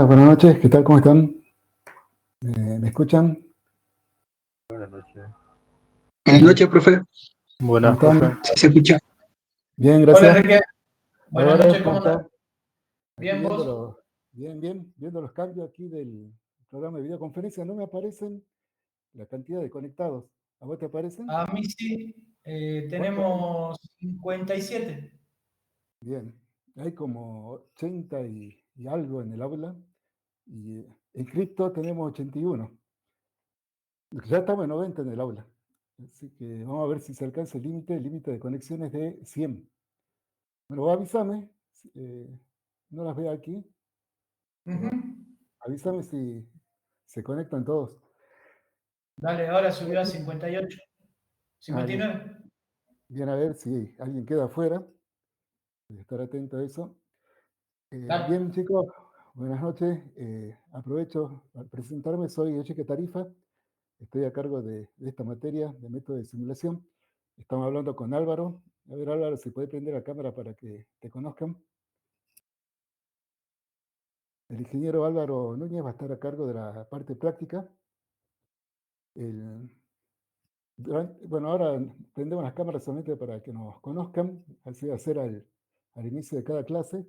Buenas noches, ¿qué tal? ¿Cómo están? ¿Me escuchan? Buenas noches. Buenas noches, profe. Buenas, ¿Cómo están? profe. ¿Se escucha? Bien, Hola gracias. Enrique, buenas Álvaro, noches, ¿cómo ¿cómo estás? estás? Aquí Bien, viendo vos. viendo los cambios aquí del programa de videoconferencia. No me aparecen la cantidad de conectados. ¿A vos te aparecen? A mí sí, ¿Cuántos hay? tenemos 57. Bien, hay como 80 y algo en el aula. Y en cripto tenemos 81. Ya estamos en 90 en el aula. Así que vamos a ver si se alcanza el límite de conexiones de 100. Bueno, vos avísame, no las veo aquí, pero avísame si se conectan todos. Dale, ahora subió a 58. Ah, bien. 59. Bien, a ver si alguien queda afuera. Voy a estar atento a eso. Dale. Bien, chicos, buenas noches. Aprovecho para presentarme, soy Echeque Tarifa. Estoy a cargo de esta materia de método de simulación. Estamos hablando con Álvaro. A ver, Álvaro, si puede prender la cámara para que te conozcan. El ingeniero Álvaro Núñez va a estar a cargo de la parte práctica. Bueno, ahora prendemos las cámaras solamente para que nos conozcan, así va a ser al inicio de cada clase,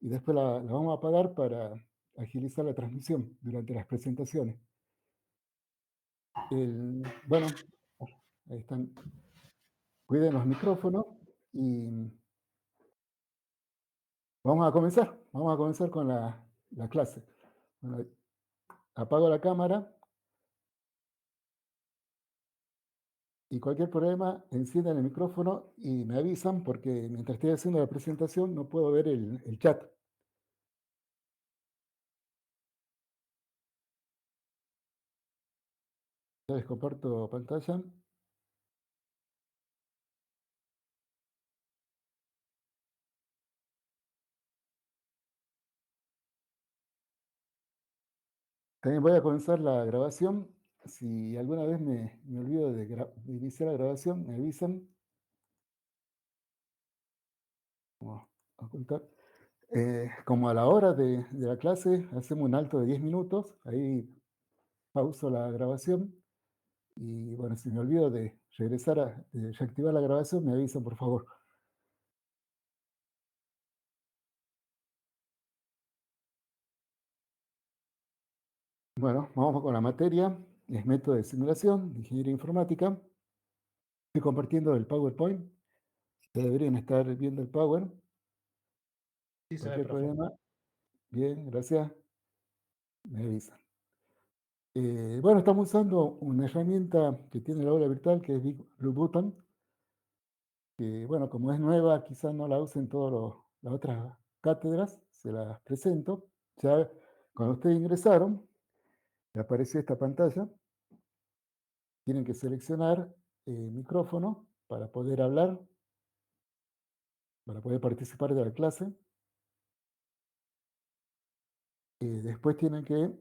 y después la vamos a apagar para agilizar la transmisión durante las presentaciones. Bueno, ahí están. Cuiden los micrófonos y vamos a comenzar con la clase. Bueno, apago la cámara y cualquier problema enciendan el micrófono y me avisan porque mientras estoy haciendo la presentación no puedo ver el chat. Ya les comparto pantalla. También voy a comenzar la grabación. Si alguna vez me olvido de iniciar la grabación, me avisan. Vamos a ocultar. Como a la hora de la clase, hacemos un alto de 10 minutos. Ahí pauso la grabación. Y bueno, si me olvido de regresar a reactivar la grabación, me avisan, por favor. Bueno, vamos con la materia. Es método de simulación, de ingeniería informática. Estoy compartiendo el PowerPoint. Ustedes deberían estar viendo el Power. Sí, se ve, Cualquier profe. problema. Bien, gracias. Me avisan. Bueno, estamos usando una herramienta que tiene la aula virtual, que es Big Blue Button. Que, bueno, como es nueva, quizás no la usen todas las otras cátedras. Se las presento. Ya cuando ustedes ingresaron, le apareció esta pantalla. Tienen que seleccionar micrófono para poder hablar, para poder participar de la clase. Después tienen que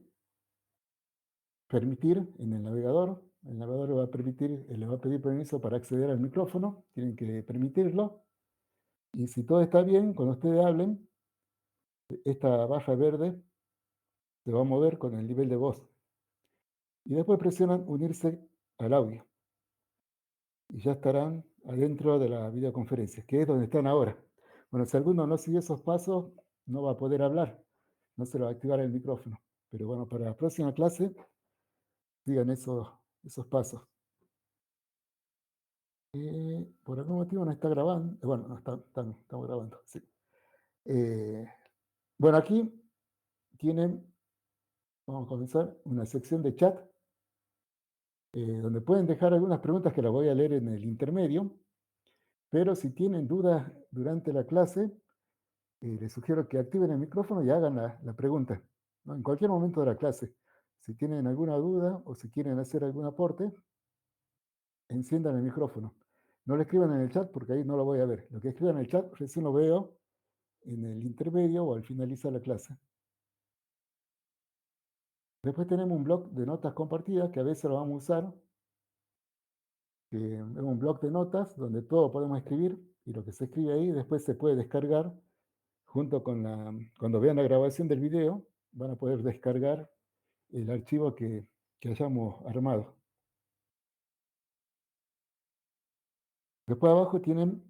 permitir en el navegador le va a permitir, le va a pedir permiso para acceder al micrófono, tienen que permitirlo, y si todo está bien, cuando ustedes hablen, esta barra verde se va a mover con el nivel de voz, y después presionan unirse al audio, y ya estarán adentro de la videoconferencia, que es donde están ahora. Bueno, si alguno no sigue esos pasos, no va a poder hablar, no se le va a activar el micrófono, pero bueno, para la próxima clase, sigan esos pasos. Por algún motivo no está grabando. Bueno, no estamos grabando, sí. Bueno, aquí tienen, vamos a comenzar, una sección de chat, donde pueden dejar algunas preguntas que las voy a leer en el intermedio, pero si tienen dudas durante la clase, les sugiero que activen el micrófono y hagan la pregunta, ¿no? En cualquier momento de la clase. Si tienen alguna duda o si quieren hacer algún aporte, enciendan el micrófono. No lo escriban en el chat porque ahí no lo voy a ver. Lo que escriban en el chat recién lo veo en el intermedio o al finalizar la clase. Después tenemos un blog de notas compartidas que a veces lo vamos a usar. Es un blog de notas donde todo podemos escribir y lo que se escribe ahí después se puede descargar junto con cuando vean la grabación del video, van a poder descargar el archivo que hayamos armado. Después abajo tienen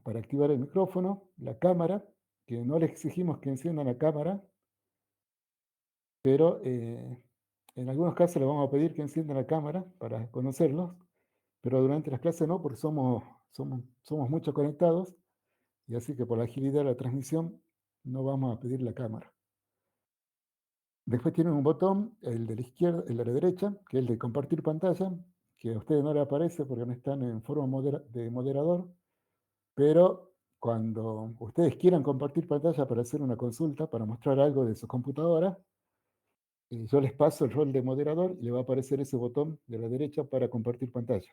para activar el micrófono, la cámara, que no les exigimos que enciendan la cámara, pero en algunos casos les vamos a pedir que enciendan la cámara para conocerlos, pero durante las clases no, porque somos muchos conectados, y así que por la agilidad de la transmisión no vamos a pedir la cámara. Después tienen un botón, el de la izquierda, el de la derecha, que es el de compartir pantalla, que a ustedes no les aparece porque no están en forma de moderador, pero cuando ustedes quieran compartir pantalla para hacer una consulta, para mostrar algo de su computadora, yo les paso el rol de moderador y le va a aparecer ese botón de la derecha para compartir pantalla.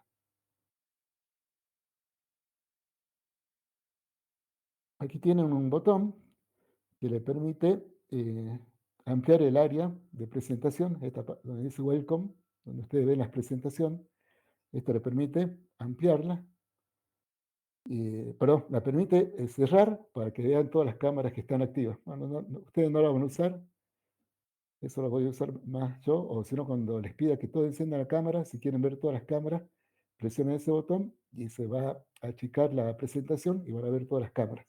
Aquí tienen un botón que le permite ampliar el área de presentación, donde dice Welcome, donde ustedes ven la presentación. Esto le permite ampliarla, perdón, la permite cerrar para que vean todas las cámaras que están activas. Bueno, ustedes no la van a usar, eso lo voy a usar más yo, o si no, cuando les pida que todos enciendan la cámara, si quieren ver todas las cámaras, presionen ese botón y se va a achicar la presentación y van a ver todas las cámaras.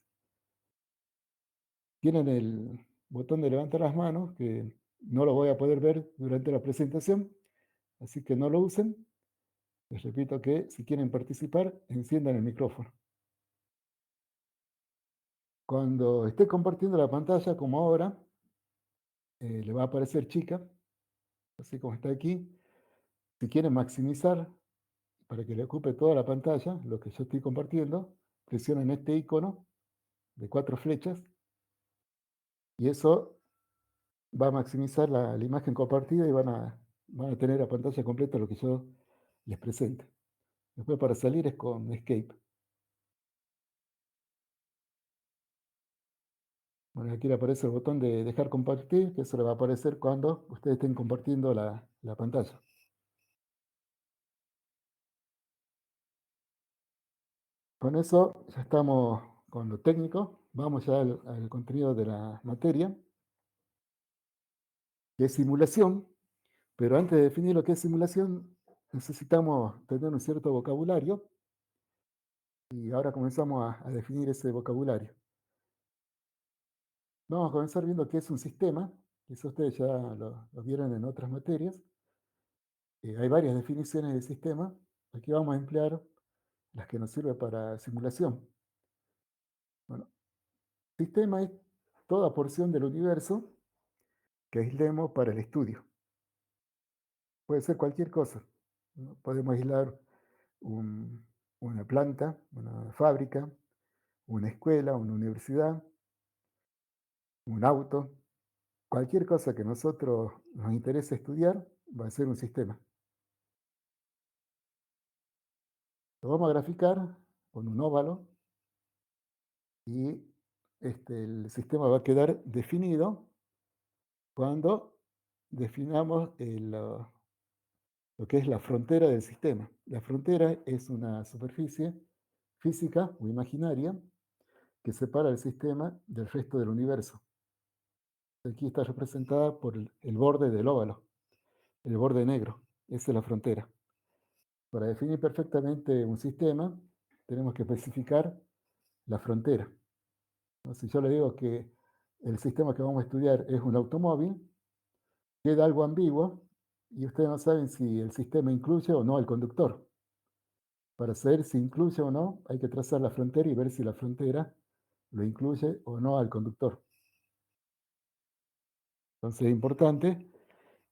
Tienen el botón de levantar las manos, que no lo voy a poder ver durante la presentación, así que no lo usen. Les repito que si quieren participar, enciendan el micrófono. Cuando esté compartiendo la pantalla, como ahora, le va a aparecer chica, así como está aquí. Si quieren maximizar para que le ocupe toda la pantalla, lo que yo estoy compartiendo, presionen este icono de 4 flechas y eso va a maximizar la imagen compartida y van a tener a pantalla completa lo que yo les presente. Después para salir es con Escape. Bueno, aquí le aparece el botón de dejar compartir, que eso le va a aparecer cuando ustedes estén compartiendo la pantalla. Con eso ya estamos con lo técnico. Vamos ya al contenido de la materia, que es simulación. Pero antes de definir lo que es simulación, necesitamos tener un cierto vocabulario. Y ahora comenzamos a definir ese vocabulario. Vamos a comenzar viendo qué es un sistema. Eso ustedes ya lo vieron en otras materias. Hay varias definiciones de sistema. Aquí vamos a emplear las que nos sirven para simulación. Bueno, sistema es toda porción del universo que aislemos para el estudio. Puede ser cualquier cosa, ¿no? Podemos aislar una planta, una fábrica, una escuela, una universidad, un auto. Cualquier cosa que a nosotros nos interese estudiar va a ser un sistema. Lo vamos a graficar con un óvalo y el sistema va a quedar definido cuando definamos lo que es la frontera del sistema. La frontera es una superficie física o imaginaria que separa el sistema del resto del universo. Aquí está representada por el borde del óvalo, el borde negro. Esa es la frontera. Para definir perfectamente un sistema, tenemos que especificar la frontera. Si yo le digo que el sistema que vamos a estudiar es un automóvil, queda algo ambiguo y ustedes no saben si el sistema incluye o no al conductor. Para saber si incluye o no, hay que trazar la frontera y ver si la frontera lo incluye o no al conductor. Entonces es importante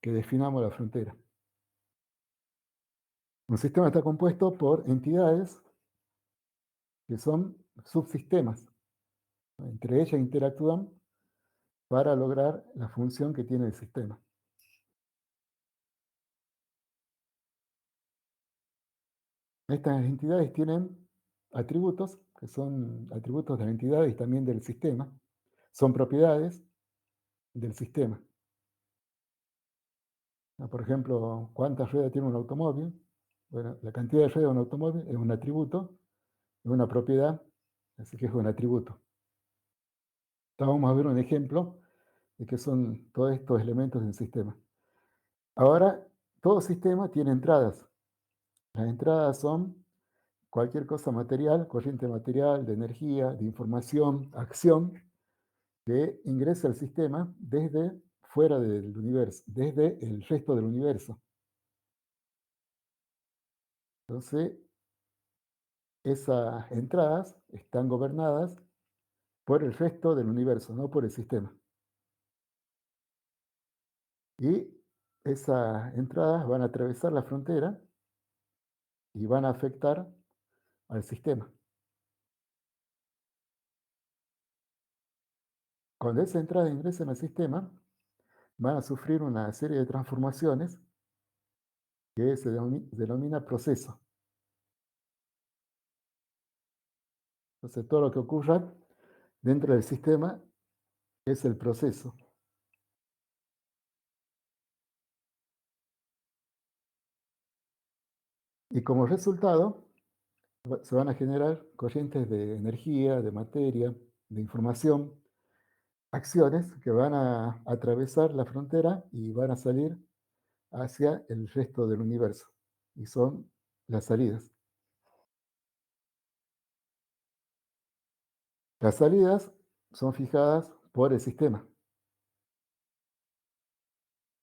que definamos la frontera. Un sistema está compuesto por entidades que son subsistemas. Entre ellas interactúan para lograr la función que tiene el sistema. Estas entidades tienen atributos, que son atributos de la entidad y también del sistema. Son propiedades del sistema. Por ejemplo, ¿cuántas ruedas tiene un automóvil? Bueno, la cantidad de ruedas de un automóvil es un atributo, es una propiedad, así que es un atributo. Entonces vamos a ver un ejemplo y qué son todos estos elementos del sistema. Ahora, todo sistema tiene entradas. Las entradas son cualquier cosa material, corriente material, de energía, de información, acción, que ingresa al sistema desde fuera del universo, desde el resto del universo. Entonces, esas entradas están gobernadas por el resto del universo, no por el sistema. Y esas entradas van a atravesar la frontera y van a afectar al sistema. Cuando esas entradas ingresen al sistema, van a sufrir una serie de transformaciones que se denomina proceso. Entonces, todo lo que ocurra dentro del sistema es el proceso. Y como resultado, se van a generar corrientes de energía, de materia, de información, acciones que van a atravesar la frontera y van a salir hacia el resto del universo. Y son las salidas. Las salidas son fijadas por el sistema.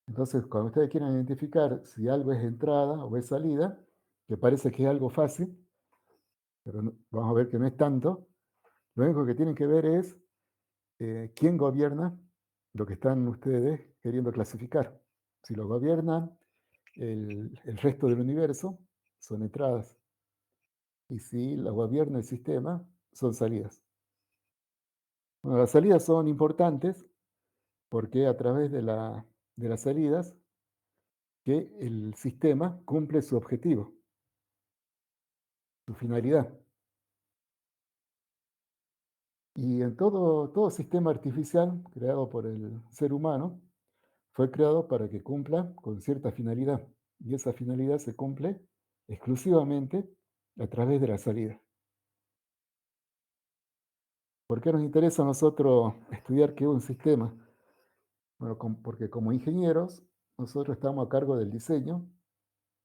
Entonces, cuando ustedes quieren identificar si algo es entrada o es salida, que parece que es algo fácil, pero vamos a ver que no es tanto, lo único que tienen que ver es quién gobierna lo que están ustedes queriendo clasificar. Si lo gobierna el resto del universo, son entradas. Y si lo gobierna el sistema, son salidas. Bueno, las salidas son importantes porque a través de las salidas que el sistema cumple su objetivo, su finalidad. Y en todo sistema artificial creado por el ser humano fue creado para que cumpla con cierta finalidad. Y esa finalidad se cumple exclusivamente a través de la salida. ¿Por qué nos interesa a nosotros estudiar qué es un sistema? Bueno, porque como ingenieros, nosotros estamos a cargo del diseño,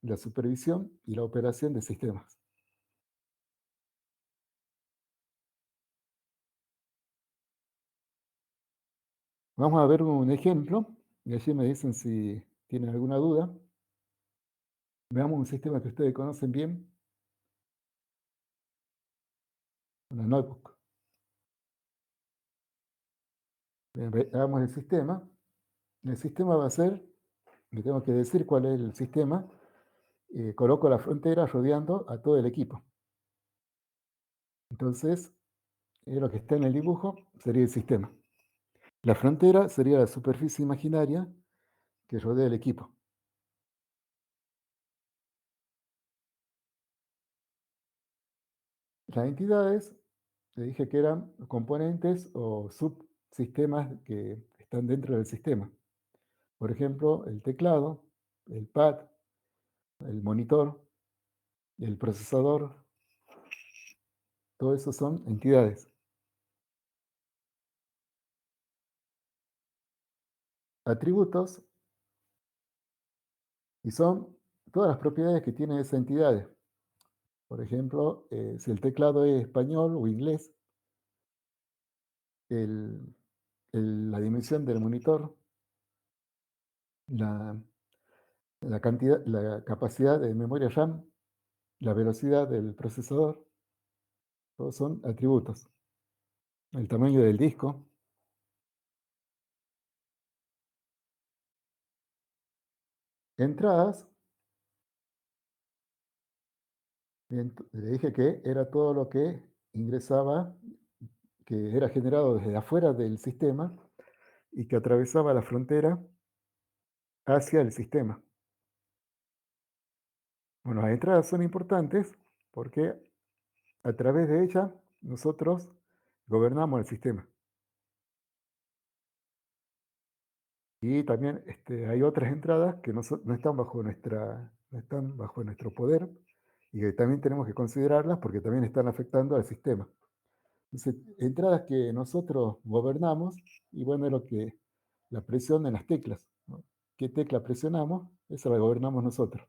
la supervisión y la operación de sistemas. Vamos a ver un ejemplo, y allí me dicen si tienen alguna duda. Veamos un sistema que ustedes conocen bien, una notebook. Veamos el sistema. El sistema va a ser, le tengo que decir cuál es el sistema, coloco la frontera rodeando a todo el equipo. Entonces, lo que está en el dibujo sería el sistema. La frontera sería la superficie imaginaria que rodea el equipo. Las entidades, le dije que eran componentes o subsistemas que están dentro del sistema. Por ejemplo, el teclado, el pad, el monitor, el procesador, todo eso son entidades. Atributos, y son todas las propiedades que tiene esa entidad. Por ejemplo, si el teclado es español o inglés, la dimensión del monitor, la capacidad de memoria RAM, la velocidad del procesador, todos son atributos. El tamaño del disco. Entradas, le dije que era todo lo que ingresaba, que era generado desde afuera del sistema y que atravesaba la frontera hacia el sistema. Bueno, las entradas son importantes porque a través de ellas nosotros gobernamos el sistema. Y también hay otras entradas que no están no están bajo nuestro poder y que también tenemos que considerarlas porque también están afectando al sistema. Entonces, entradas que nosotros gobernamos, y bueno, es la presión en las teclas, ¿no? ¿Qué tecla presionamos? Esa la gobernamos nosotros.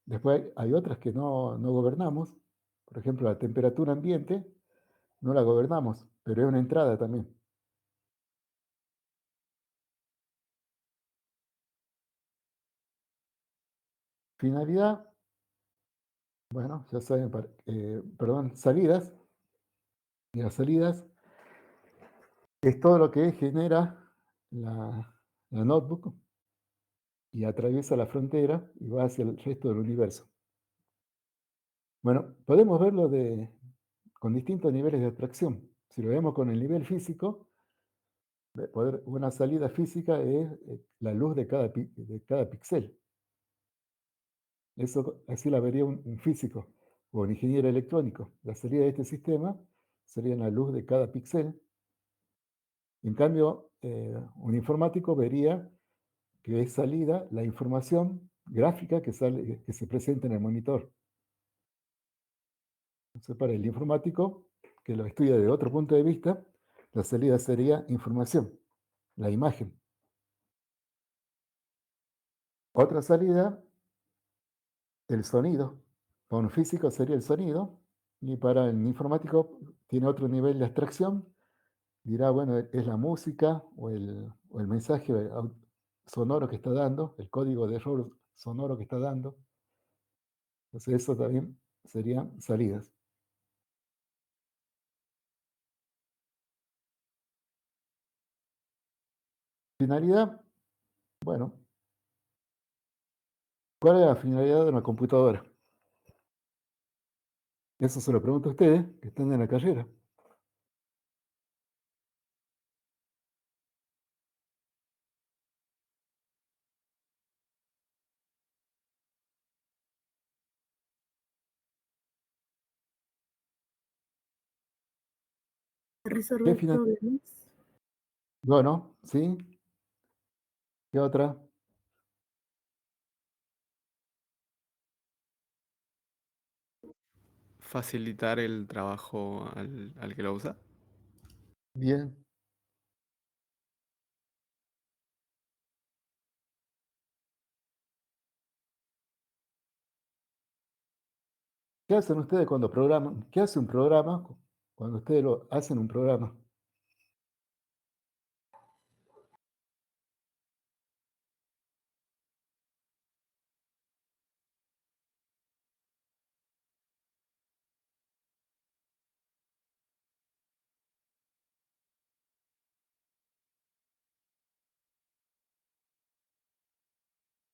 Después hay otras que no gobernamos. Por ejemplo, la temperatura ambiente no la gobernamos, pero es una entrada también. Finalidad, bueno, ya saben, perdón, salidas. Y las salidas es todo lo que genera la notebook y atraviesa la frontera y va hacia el resto del universo. Bueno, podemos verlo con distintos niveles de abstracción. Si lo vemos con el nivel físico, una salida física es la luz de cada píxel. Eso así la vería un físico o un ingeniero electrónico. La salida de este sistema sería la luz de cada píxel. En cambio, un informático vería que es salida la información gráfica que se presenta en el monitor. Entonces, para el informático, que lo estudia de otro punto de vista, la salida sería información, la imagen. Otra salida, el sonido. Para un físico sería el sonido, y para el informático tiene otro nivel de abstracción. Dirá, bueno, es la música o el mensaje sonoro que está dando, el código de error sonoro que está dando. Entonces, eso también serían salidas. Finalidad, bueno, ¿cuál es la finalidad de una computadora? Eso se lo pregunto a ustedes, que están en la carrera. Resolver problemas. Bueno, ¿sí? ¿Qué otra? Facilitar el trabajo al que lo usa. Bien. ¿Qué hacen ustedes cuando programan? ¿Qué hace un programa cuando ustedes hacen un programa?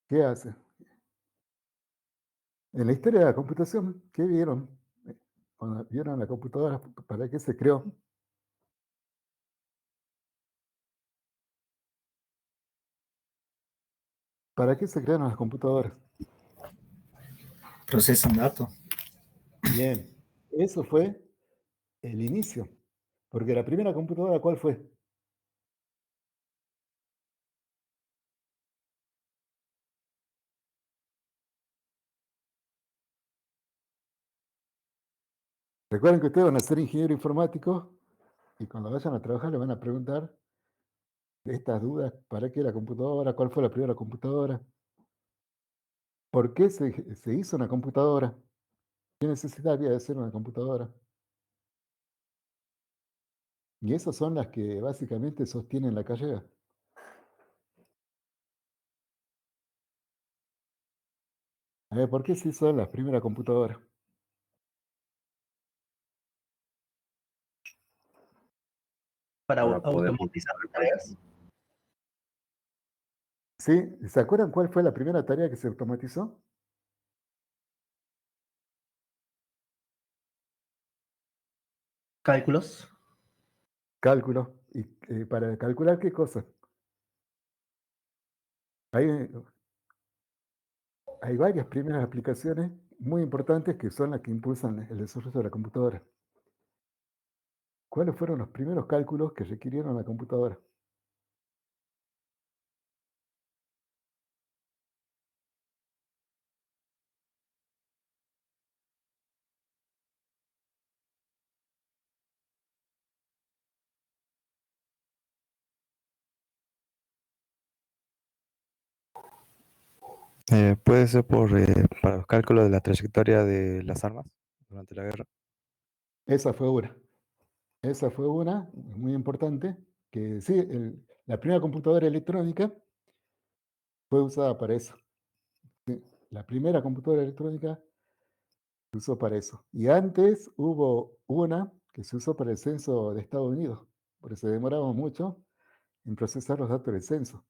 ¿Qué hace? En la historia de la computación, ¿qué vieron? Cuando vieron la computadora, ¿para qué se creó? ¿Para qué se crearon las computadoras? Procesan datos. Bien, eso fue el inicio. Porque la primera computadora, ¿cuál fue? Recuerden que ustedes van a ser ingenieros informáticos y cuando vayan a trabajar le van a preguntar de estas dudas, ¿para qué la computadora? ¿Cuál fue la primera computadora? ¿Por qué se hizo una computadora? ¿Qué necesidad había de hacer una computadora? Y esas son las que básicamente sostienen la carrera. A ver, ¿por qué se hizo la primera computadora? Para Para poder automatizar tareas. ¿Sí? ¿Se acuerdan cuál fue la primera tarea que se automatizó? Cálculos. Cálculo. ¿Y para calcular qué cosa? Hay, hay varias primeras aplicaciones muy importantes que son las que impulsan el desarrollo de la computadora. ¿Cuáles fueron los primeros cálculos que requirieron la computadora? Puede ser para los cálculos de la trayectoria de las armas durante la guerra. Esa fue una. Esa fue una muy importante, que sí, la primera computadora electrónica fue usada para eso. Sí, la primera computadora electrónica se usó para eso. Y antes hubo una que se usó para el censo de Estados Unidos, porque se demoraba mucho en procesar los datos del censo.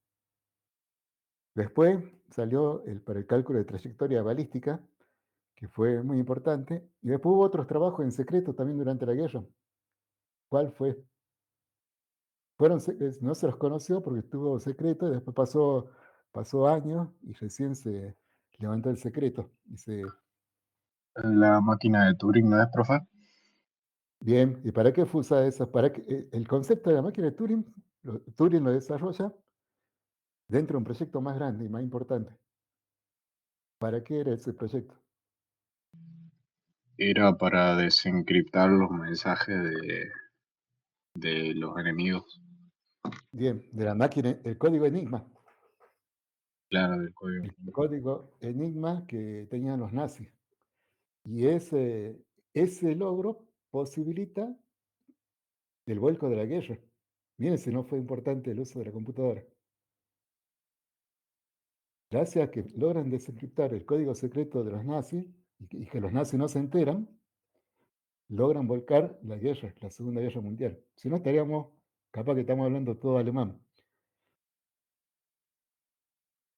Después salió para el cálculo de trayectoria balística, que fue muy importante, y después hubo otros trabajos en secreto también durante la guerra. ¿Cuál fue? No se los conoció porque estuvo secreto y después pasó años y recién se levantó el secreto. La máquina de Turing, ¿no es, profe? Bien, ¿y para qué fue usada esa? El concepto de la máquina de Turing, Turing lo desarrolla dentro de un proyecto más grande y más importante. ¿Para qué era ese proyecto? Era para desencriptar los mensajes de los enemigos, Bien, de la máquina, el código Enigma. claro, del código. El código Enigma que tenían los nazis. Y ese logro posibilita el vuelco de la guerra. Miren si no fue importante el uso de la computadora. Gracias a que logran desencriptar el código secreto de los nazis y que los nazis no se enteran, logran volcar la guerra, la Segunda Guerra Mundial. Si no, estaríamos, capaz que estamos hablando todo alemán.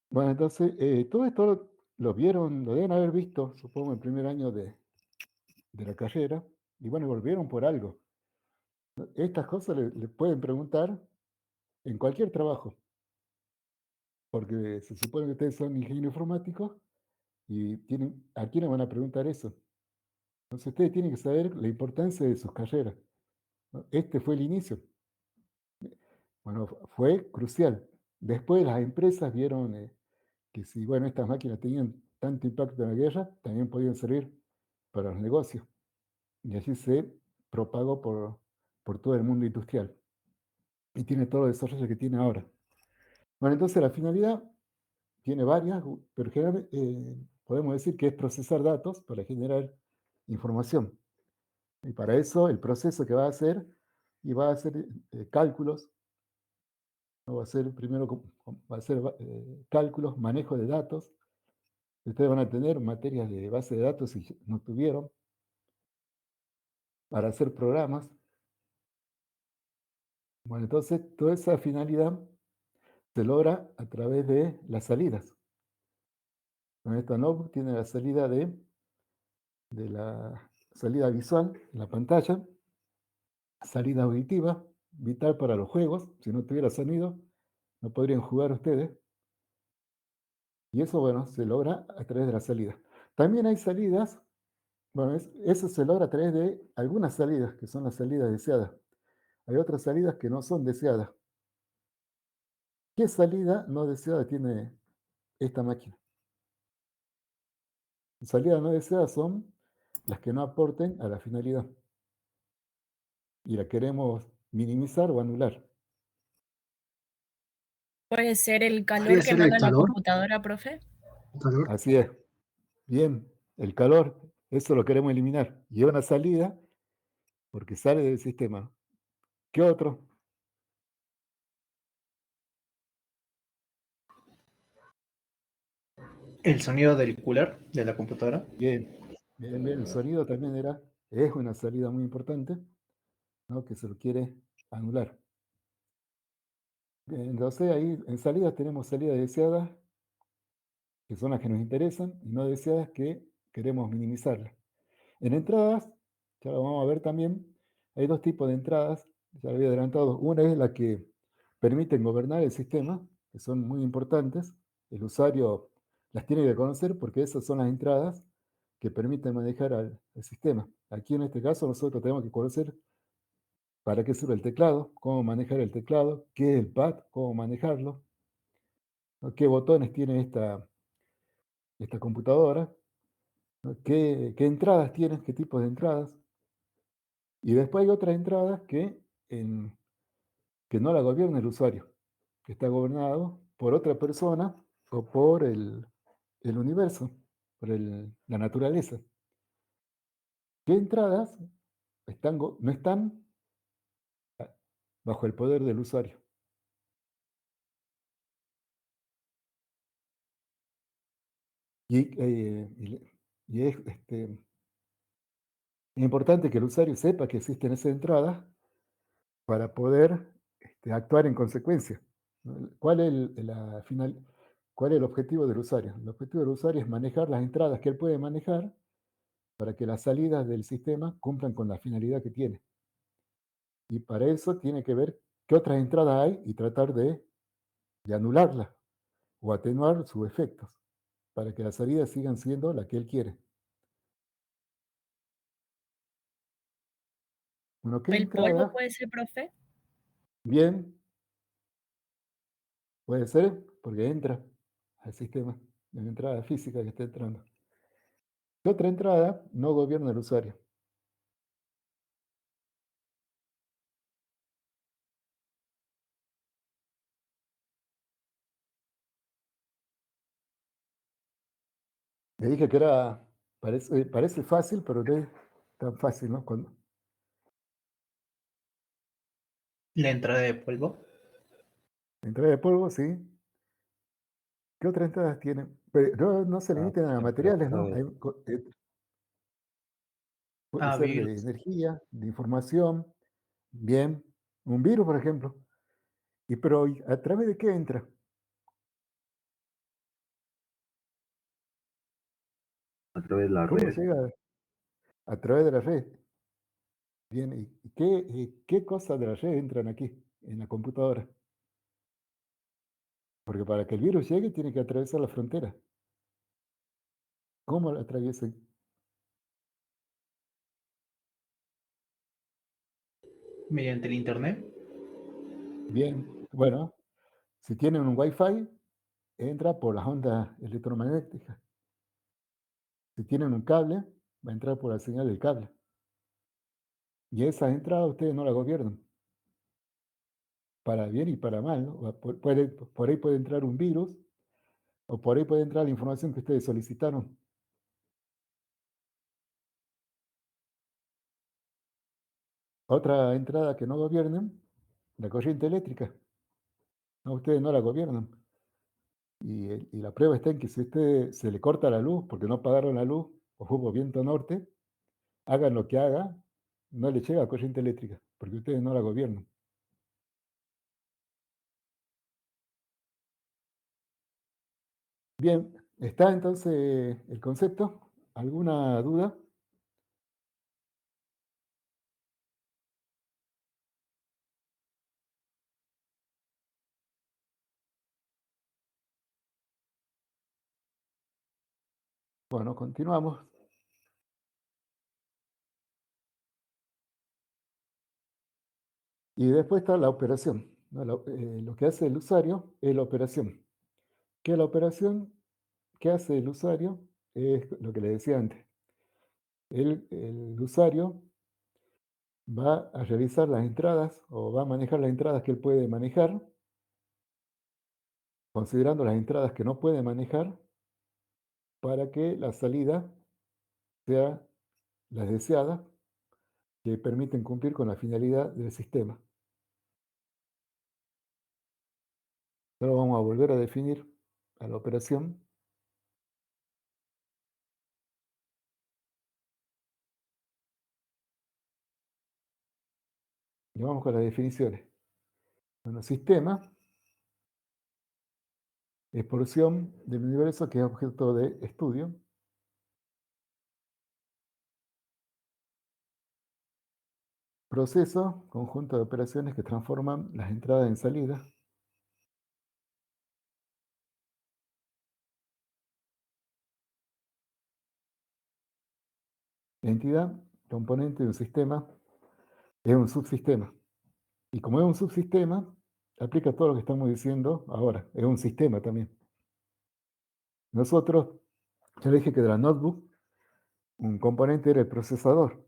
Bueno, entonces, todo esto lo vieron, lo deben haber visto, supongo, en el primer año de la carrera, y bueno, volvieron por algo. Estas cosas le pueden preguntar en cualquier trabajo, porque se supone que ustedes son ingenieros informáticos y ¿a quién le van a preguntar eso? Entonces ustedes tienen que saber la importancia de sus carreras, ¿no? Este fue el inicio. Bueno, fue crucial. Después las empresas vieron que si, bueno, estas máquinas tenían tanto impacto en la guerra, también podían servir para los negocios. Y así se propagó por todo el mundo industrial. Y tiene todo el desarrollo que tiene ahora. Bueno, entonces la finalidad tiene varias, pero generalmente podemos decir que es procesar datos para generar información. Y para eso el proceso que va a hacer, y va a hacer cálculos, ¿no? Va a hacer primero va a hacer cálculos, manejo de datos. Ustedes van a tener materias de base de datos si no tuvieron, para hacer programas. Bueno, entonces toda esa finalidad se logra a través de las salidas. Con esta notebook tiene la salida de la salida visual en la pantalla, salida auditiva, vital para los juegos. Si no tuviera sonido, no podrían jugar ustedes. Y eso, bueno, se logra a través de la salida. También hay salidas, bueno, eso se logra a través de algunas salidas, que son las salidas deseadas. Hay otras salidas que no son deseadas. ¿Qué salida no deseada tiene esta máquina? Las salidas no deseadas son las que no aporten a la finalidad. Y la queremos minimizar o anular. ¿Puede ser el calor ¿Podría que ser el manda la calor? computadora, profe? Calor. Así es. Bien, el calor, eso lo queremos eliminar. Y una salida porque sale del sistema. ¿Qué otro? El sonido del cooler de la computadora. Bien, bien, bien. El sonido también es una salida muy importante, ¿no? Que se lo quiere anular. Bien, entonces ahí en salidas tenemos salidas deseadas, que son las que nos interesan, y no deseadas que queremos minimizarlas. En entradas, ya lo vamos a ver también, hay dos tipos de entradas, ya lo había adelantado. Una es la que permiten gobernar el sistema, que son muy importantes. El usuario las tiene que conocer porque esas son las entradas que permiten manejar al sistema. Aquí en este caso nosotros tenemos que conocer para qué sirve el teclado, cómo manejar el teclado, qué es el pad, cómo manejarlo, ¿no? Qué botones tiene esta computadora, ¿no? Qué entradas tiene, qué tipos de entradas. Y después hay otras entradas que no la gobierna el usuario, que está gobernado por otra persona o por el universo, por la naturaleza. ¿Qué entradas no están bajo el poder del usuario? Y es importante que el usuario sepa que existen esas entradas para poder actuar en consecuencia, ¿no? ¿Cuál es el objetivo del usuario? El objetivo del usuario es manejar las entradas que él puede manejar para que las salidas del sistema cumplan con la finalidad que tiene. Y para eso tiene que ver qué otras entradas hay y tratar de anularlas o atenuar sus efectos para que las salidas sigan siendo las que él quiere. Bueno, ¿qué ¿El polvo entrada? puede ser, profe? Bien, puede ser porque entra al sistema, de la entrada física que está entrando. ¿Qué otra entrada no gobierna el usuario? Le dije que parece fácil, pero no es tan fácil, ¿no? La entrada de polvo. La entrada de polvo, sí. ¿Qué otras entradas tienen? Pero no se limiten a materiales, ¿no? Puede ser de Virus. energía, de información, bien, un virus, por ejemplo. Pero ¿a través de qué entra? A través de la ¿Cómo red. llega? A través de la red. Bien, ¿y qué cosas de la red entran aquí, en la computadora? Porque para que el virus llegue tiene que atravesar la frontera. ¿Cómo la atraviesa? Mediante el internet. Bien, bueno, si tienen un Wi-Fi, entra por las ondas electromagnéticas. Si tienen un cable, va a entrar por la señal del cable. Y esas entradas ustedes no las gobiernan, para bien y para mal, ¿no? Por ahí puede entrar un virus, o por ahí puede entrar la información que ustedes solicitaron. Otra entrada que no gobiernen, la corriente eléctrica. No, ustedes no la gobiernan. Y la prueba está en que si a usted se le corta la luz porque no pagaron la luz o hubo viento norte, hagan lo que haga, no le llega corriente eléctrica, porque ustedes no la gobiernan. Bien, ¿está entonces el concepto? ¿Alguna duda? Bueno, continuamos. Y después está la operación, ¿no? Lo que hace el usuario es la operación. ¿Qué es la operación? ¿Qué hace el usuario? Es lo que le decía antes. El usuario va a revisar las entradas o va a manejar las entradas que él puede manejar, considerando las entradas que no puede manejar, para que la salida sea las deseadas, que permiten cumplir con la finalidad del sistema. Ahora vamos a volver a definir a la operación. Y vamos con las definiciones. Bueno, sistema es porción del universo que es objeto de estudio. Proceso, conjunto de operaciones que transforman las entradas en salidas. Entidad, componente de un sistema, es un subsistema. Y como es un subsistema, aplica todo lo que estamos diciendo ahora. Es un sistema también. Nosotros, ya dije que de la notebook, un componente era el procesador.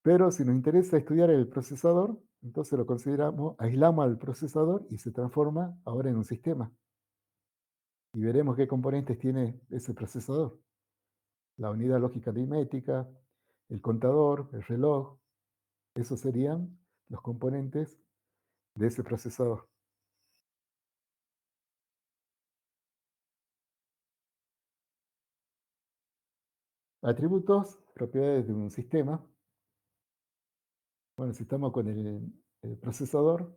Pero si nos interesa estudiar el procesador, entonces lo consideramos, aislamos al procesador y se transforma ahora en un sistema. y veremos qué componentes tiene ese procesador. La unidad lógica aritmética, el contador, el reloj, esos serían los componentes de ese procesador. Atributos, propiedades de un sistema. Bueno, si estamos con el procesador,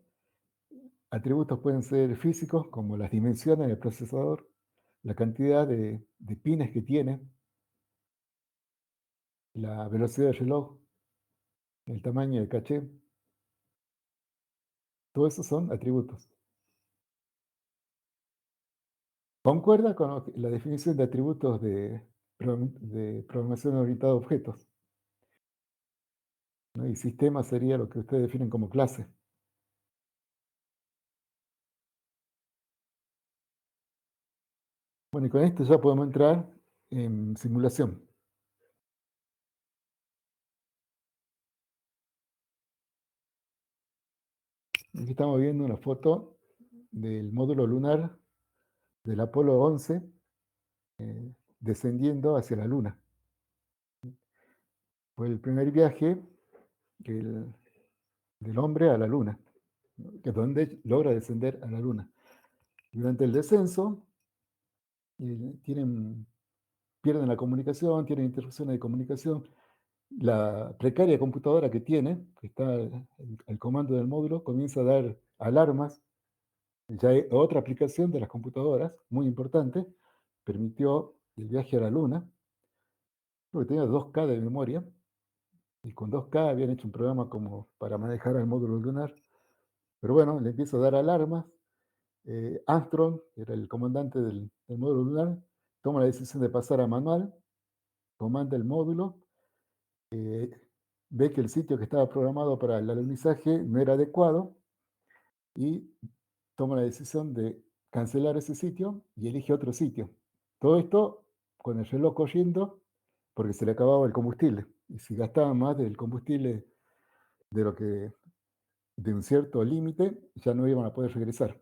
atributos pueden ser físicos, como las dimensiones del procesador, la cantidad de pines que tiene, la velocidad del reloj, el tamaño del caché. Todo eso son atributos. Concuerda con la definición de atributos de programación orientada a objetos, ¿no? Y sistema sería lo que ustedes definen como clase. Bueno, y con esto ya podemos entrar en simulación. Aquí estamos viendo una foto del módulo lunar del Apolo 11 descendiendo hacia la Luna. Fue el primer viaje del hombre a la Luna, ¿no? Que es donde logra descender a la Luna. Durante el descenso pierden la comunicación, tienen interrupciones de comunicación. La precaria computadora que tiene, que está al comando del módulo, comienza a dar alarmas. Ya hay otra aplicación de las computadoras, muy importante, permitió el viaje a la Luna, porque tenía 2K de memoria, y con 2K habían hecho un programa como para manejar al módulo lunar. Pero bueno, le empieza a dar alarmas. Armstrong, que era el comandante del módulo lunar, toma la decisión de pasar a manual, comanda el módulo, ve que el sitio que estaba programado para el alunizaje no era adecuado y toma la decisión de cancelar ese sitio y elige otro sitio. Todo esto con el reloj corriendo porque se le acababa el combustible. Y si gastaba más del combustible de un cierto límite, ya no iban a poder regresar.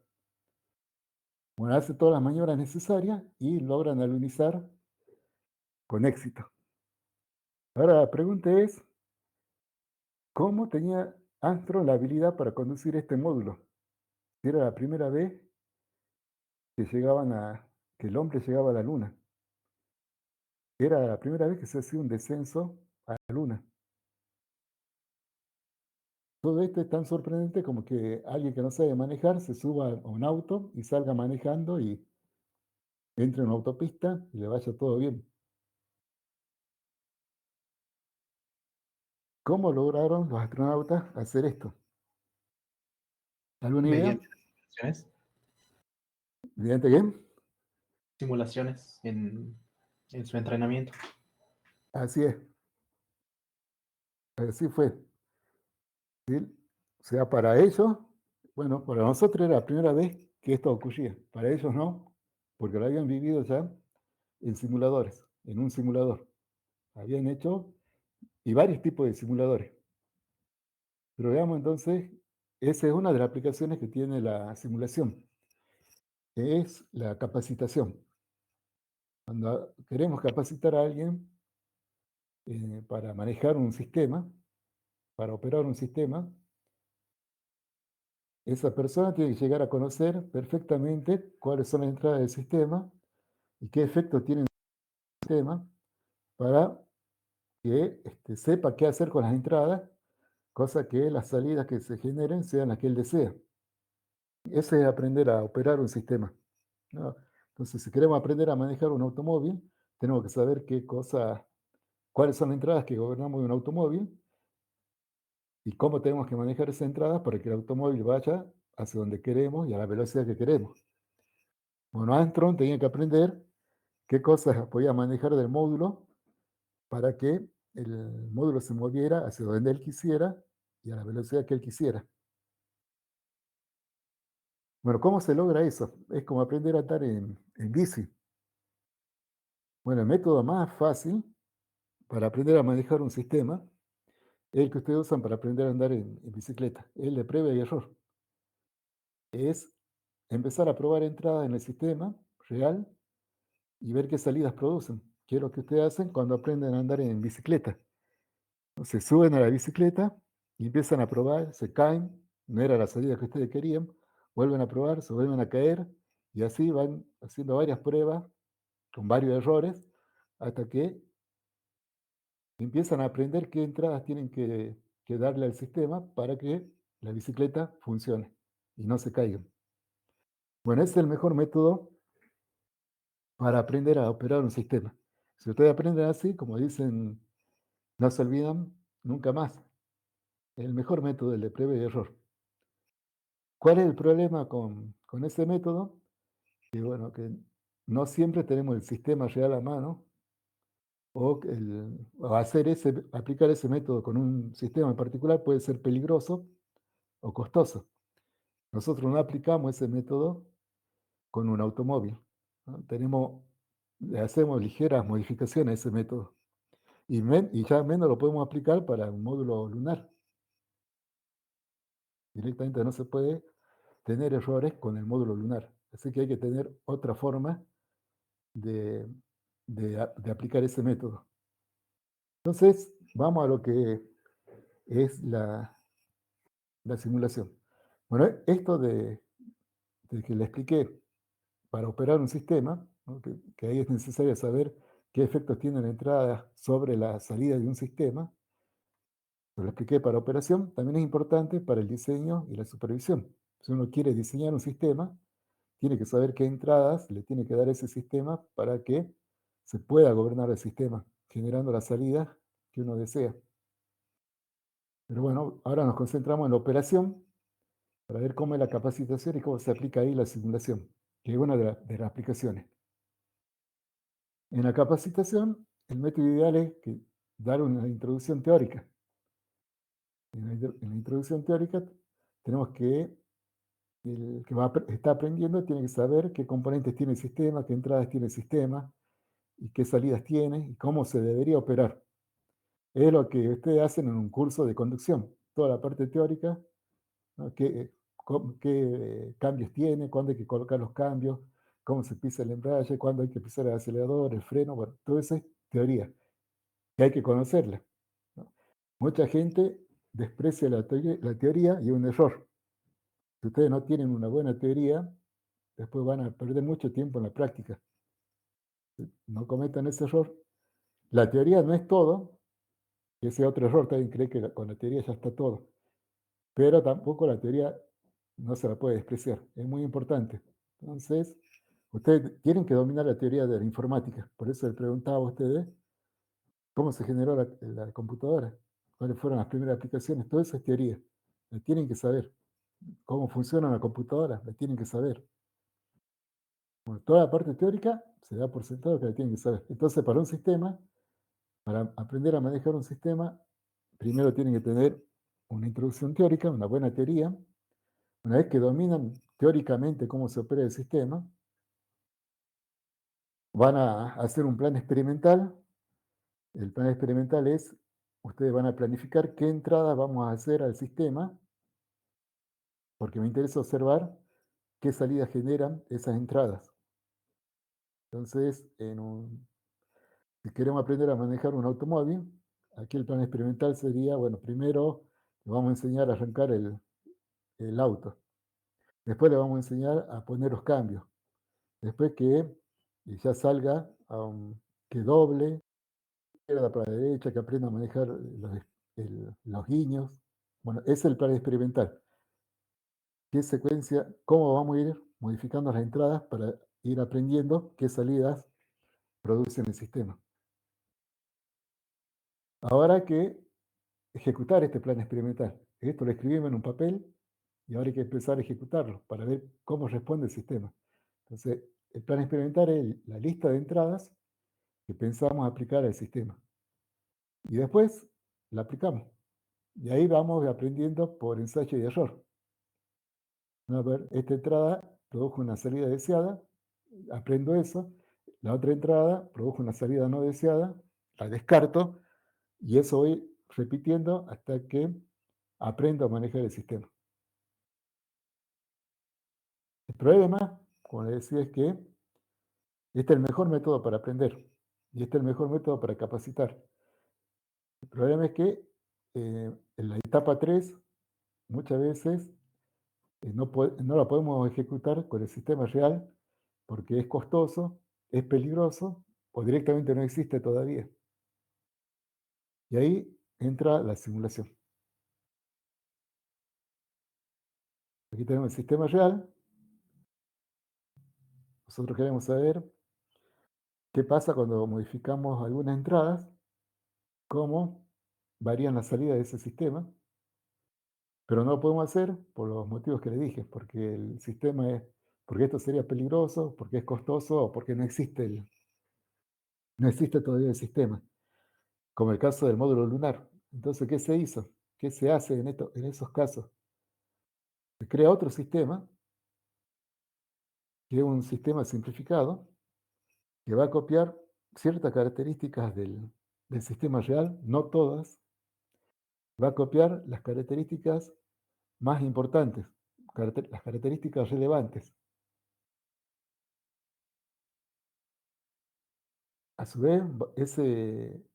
Bueno, hace todas las maniobras necesarias y logran alunizar con éxito. Ahora la pregunta es, ¿cómo tenía Armstrong la habilidad para conducir este módulo? Era la primera vez que que el hombre llegaba a la Luna. Era la primera vez que se hacía un descenso a la Luna. Todo esto es tan sorprendente como que alguien que no sabe manejar se suba a un auto y salga manejando y entre en una autopista y le vaya todo bien. ¿Cómo lograron los astronautas hacer esto? ¿Alguna idea? Mediante simulaciones. ¿Mediante qué? Simulaciones en su entrenamiento. Así es. Así fue. ¿Sí? O sea, para ellos, bueno, para nosotros era la primera vez que esto ocurría. Para ellos no, porque lo habían vivido ya en simuladores, en un simulador. Habían hecho, y varios tipos de simuladores. Pero veamos entonces, esa es una de las aplicaciones que tiene la simulación, que es la capacitación. Cuando queremos capacitar a alguien para manejar un sistema, para operar un sistema, esa persona tiene que llegar a conocer perfectamente cuáles son las entradas del sistema y qué efecto tiene el sistema para que sepa qué hacer con las entradas, cosa que las salidas que se generen sean las que él desea. Ese es aprender a operar un sistema, ¿no? Entonces, si queremos aprender a manejar un automóvil, tenemos que saber cuáles son las entradas que gobernamos de un automóvil y cómo tenemos que manejar esas entradas para que el automóvil vaya hacia donde queremos y a la velocidad que queremos. Bueno, Armstrong tenía que aprender qué cosas podía manejar del módulo para que el módulo se moviera hacia donde él quisiera y a la velocidad que él quisiera. Bueno, ¿cómo se logra eso? Es como aprender a andar en bici. Bueno, el método más fácil para aprender a manejar un sistema es el que ustedes usan para aprender a andar en bicicleta, el de prueba y error. Es empezar a probar entradas en el sistema, real y ver qué salidas producen, qué es lo que ustedes hacen cuando aprenden a andar en bicicleta. Se suben a la bicicleta y empiezan a probar, se caen, no era la salida que ustedes querían, vuelven a probar, se vuelven a caer y así van haciendo varias pruebas con varios errores hasta que empiezan a aprender qué entradas tienen que darle al sistema para que la bicicleta funcione y no se caigan. Bueno, ese es el mejor método para aprender a operar un sistema. Si ustedes aprenden así, como dicen, no se olvidan nunca más. El mejor método es el de prueba y error. ¿Cuál es el problema con ese método? Que bueno, que no siempre tenemos el sistema real a mano o aplicar ese método con un sistema en particular puede ser peligroso o costoso. Nosotros no aplicamos ese método con un automóvil, ¿no? Le hacemos ligeras modificaciones a ese método y ya menos lo podemos aplicar para un módulo lunar. Directamente no se puede tener errores con el módulo lunar. Así que hay que tener otra forma de aplicar ese método. Entonces, vamos a lo que es la simulación. Bueno, esto de que le expliqué para operar un sistema, ¿no? que ahí es necesario saber qué efectos tiene la entrada sobre la salida de un sistema. Lo expliqué para operación, también es importante para el diseño y la supervisión. Si uno quiere diseñar un sistema, tiene que saber qué entradas le tiene que dar ese sistema para que se pueda gobernar el sistema, generando la salida que uno desea. Pero bueno, ahora nos concentramos en la operación para ver cómo es la capacitación y cómo se aplica ahí la simulación, que es una de las aplicaciones. En la capacitación, el método ideal es dar una introducción teórica. En la introducción teórica tenemos que el que está aprendiendo tiene que saber qué componentes tiene el sistema, qué entradas tiene el sistema, y qué salidas tiene, y cómo se debería operar. Es lo que ustedes hacen en un curso de conducción. Toda la parte teórica, ¿no? qué cambios tiene, cuándo hay que colocar los cambios, cómo se pisa el embrague, cuándo hay que pisar el acelerador, el freno, bueno, todo eso es teoría, que hay que conocerla, ¿no? Mucha gente desprecia la teoría y es un error. Si ustedes no tienen una buena teoría, después van a perder mucho tiempo en la práctica. No cometan ese error. La teoría no es todo, y ese otro error también cree que con la teoría ya está todo. Pero tampoco la teoría no se la puede despreciar, es muy importante. Entonces, ustedes tienen que dominar la teoría de la informática. Por eso les preguntaba a ustedes cómo se generó la computadora, cuáles fueron las primeras aplicaciones, todo eso es teoría. La tienen que saber. Cómo funciona la computadora, la tienen que saber. Bueno, toda la parte teórica se da por sentado que la tienen que saber. Entonces, para un sistema, para aprender a manejar un sistema, primero tienen que tener una introducción teórica, una buena teoría. Una vez que dominan teóricamente cómo se opera el sistema, van a hacer un plan experimental. El plan experimental es, ustedes van a planificar qué entradas vamos a hacer al sistema, porque me interesa observar qué salidas generan esas entradas. Entonces, si queremos aprender a manejar un automóvil, aquí el plan experimental sería, bueno, primero le vamos a enseñar a arrancar el auto. Después le vamos a enseñar a poner los cambios. Después que ya salga, que doble, izquierda para la derecha, que aprenda a manejar los guiños. Bueno, ese es el plan experimental. ¿Qué secuencia, cómo vamos a ir modificando las entradas para ir aprendiendo qué salidas producen el sistema? Ahora hay que ejecutar este plan experimental. Esto lo escribimos en un papel y ahora hay que empezar a ejecutarlo para ver cómo responde el sistema. Entonces, el plan experimental es la lista de entradas que pensamos aplicar al sistema. Y después la aplicamos. Y ahí vamos aprendiendo por ensayo y error. A ver, esta entrada produjo una salida deseada, aprendo eso. La otra entrada produjo una salida no deseada, la descarto y eso voy repitiendo hasta que aprendo a manejar el sistema. El problema, como les decía, es que Este es el mejor método para aprender y este es el mejor método para capacitar. El problema es que en la etapa 3 muchas veces no la podemos ejecutar con el sistema real porque es costoso, es peligroso o directamente no existe todavía. Y ahí entra la simulación. Aquí tenemos el sistema real. Nosotros queremos saber qué pasa cuando modificamos algunas entradas, cómo varían las salidas de ese sistema, pero no lo podemos hacer por los motivos que le dije, porque el sistema es, porque esto sería peligroso, porque es costoso o porque no existe todavía el sistema, como el caso del módulo lunar. Entonces, ¿qué se hizo? ¿Qué se hace en esos casos? Se crea otro sistema, que es un sistema simplificado, que va a copiar ciertas características del sistema real, no todas, va a copiar las características más importantes, las características relevantes. A su vez, ese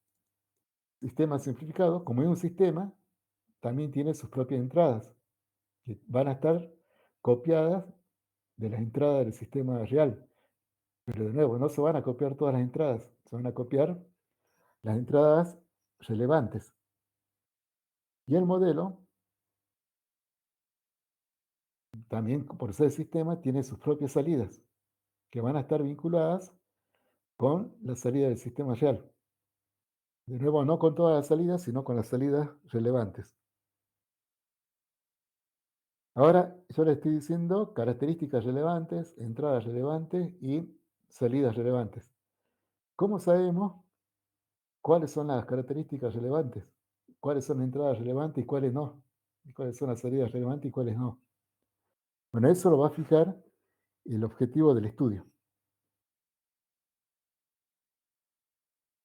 sistema simplificado, como es un sistema, también tiene sus propias entradas, que van a estar copiadas de las entradas del sistema real. Pero de nuevo, no se van a copiar todas las entradas, se van a copiar las entradas relevantes. Y el modelo, también por ser sistema, tiene sus propias salidas, que van a estar vinculadas con la salida del sistema real. De nuevo, no con todas las salidas, sino con las salidas relevantes. Ahora yo le estoy diciendo características relevantes, entradas relevantes y salidas relevantes. ¿Cómo sabemos cuáles son las características relevantes? ¿Cuáles son las entradas relevantes y cuáles no? ¿Y cuáles son las salidas relevantes y cuáles no? Bueno, eso lo va a fijar el objetivo del estudio.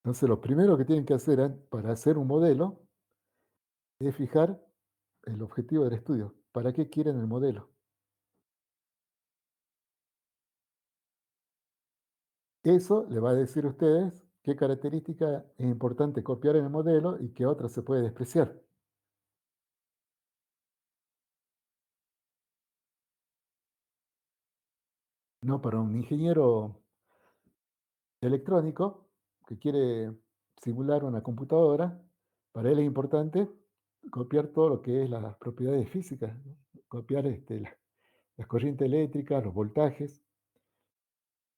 Entonces, lo primero que tienen que hacer para hacer un modelo es fijar el objetivo del estudio. ¿Para qué quieren el modelo? Eso le va a decir a ustedes qué característica es importante copiar en el modelo y qué otra se puede despreciar. No, para un ingeniero electrónico que quiere simular una computadora, para él es importante copiar todo lo que es las propiedades físicas, ¿no? Copiar las corrientes eléctricas, los voltajes.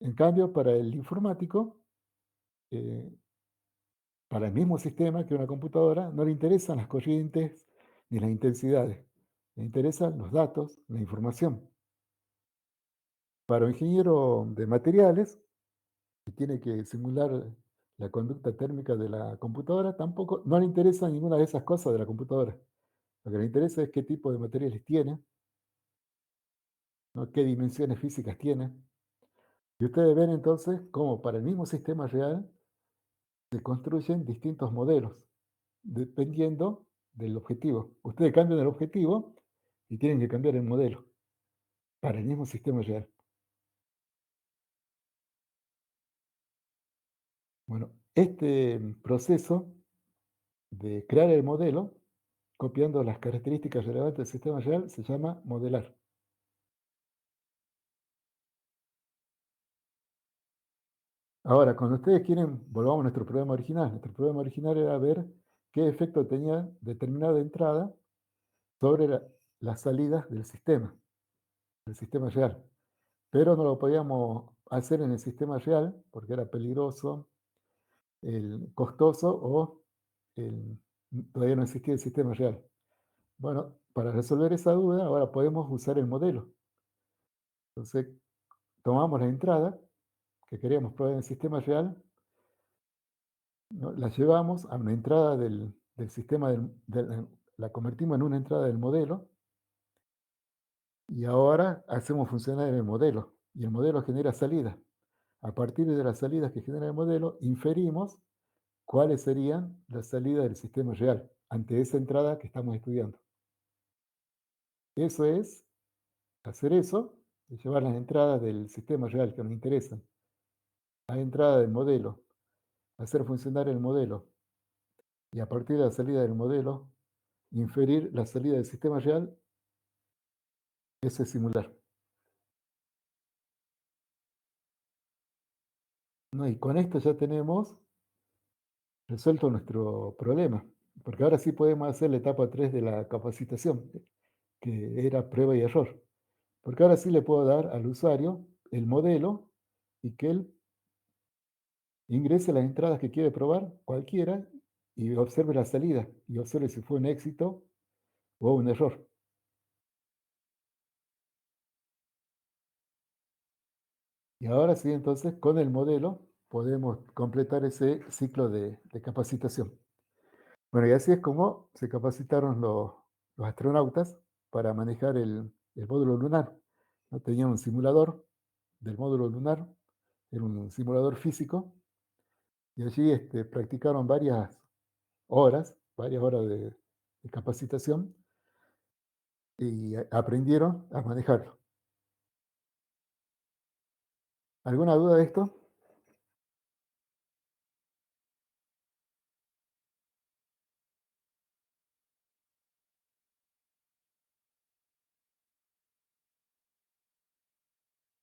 En cambio, para el informático, eh, para el mismo sistema que una computadora, no le interesan las corrientes ni las intensidades, le interesan los datos, la información. Para un ingeniero de materiales, que tiene que simular la conducta térmica de la computadora, tampoco, no le interesa ninguna de esas cosas de la computadora. Lo que le interesa es qué tipo de materiales tiene, ¿no? Qué dimensiones físicas tiene. Y ustedes ven entonces cómo para el mismo sistema real se construyen distintos modelos, dependiendo del objetivo. Ustedes cambian el objetivo y tienen que cambiar el modelo para el mismo sistema real. Bueno, este proceso de crear el modelo, copiando las características relevantes del sistema real, se llama modelar. Ahora, cuando ustedes quieren, volvamos a nuestro problema original. Nuestro problema original era ver qué efecto tenía determinada entrada sobre las salidas del sistema real. Pero no lo podíamos hacer en el sistema real porque era peligroso, costoso o todavía no existía el sistema real. Bueno, para resolver esa duda, ahora podemos usar el modelo. Entonces, tomamos la entrada que queríamos probar en el sistema real, ¿no? La llevamos a una entrada del sistema, la convertimos en una entrada del modelo y ahora hacemos funcionar el modelo y el modelo genera salidas. A partir de las salidas que genera el modelo, inferimos cuáles serían las salidas del sistema real ante esa entrada que estamos estudiando. Eso es hacer eso y llevar las entradas del sistema real que nos interesan la entrada del modelo, hacer funcionar el modelo, y a partir de la salida del modelo, inferir la salida del sistema real, eso es simular. ¿No? Y con esto ya tenemos resuelto nuestro problema, porque ahora sí podemos hacer la etapa 3 de la capacitación, que era prueba y error. Porque ahora sí le puedo dar al usuario el modelo y que él ingrese las entradas que quiere probar, cualquiera, y observe la salida, y observe si fue un éxito o un error. Y ahora sí, entonces, con el modelo podemos completar ese ciclo de capacitación. Bueno, y así es como se capacitaron los astronautas para manejar el módulo lunar. ¿No? Tenían un simulador del módulo lunar, era un simulador físico, y allí practicaron varias horas de capacitación y aprendieron a manejarlo. ¿Alguna duda de esto?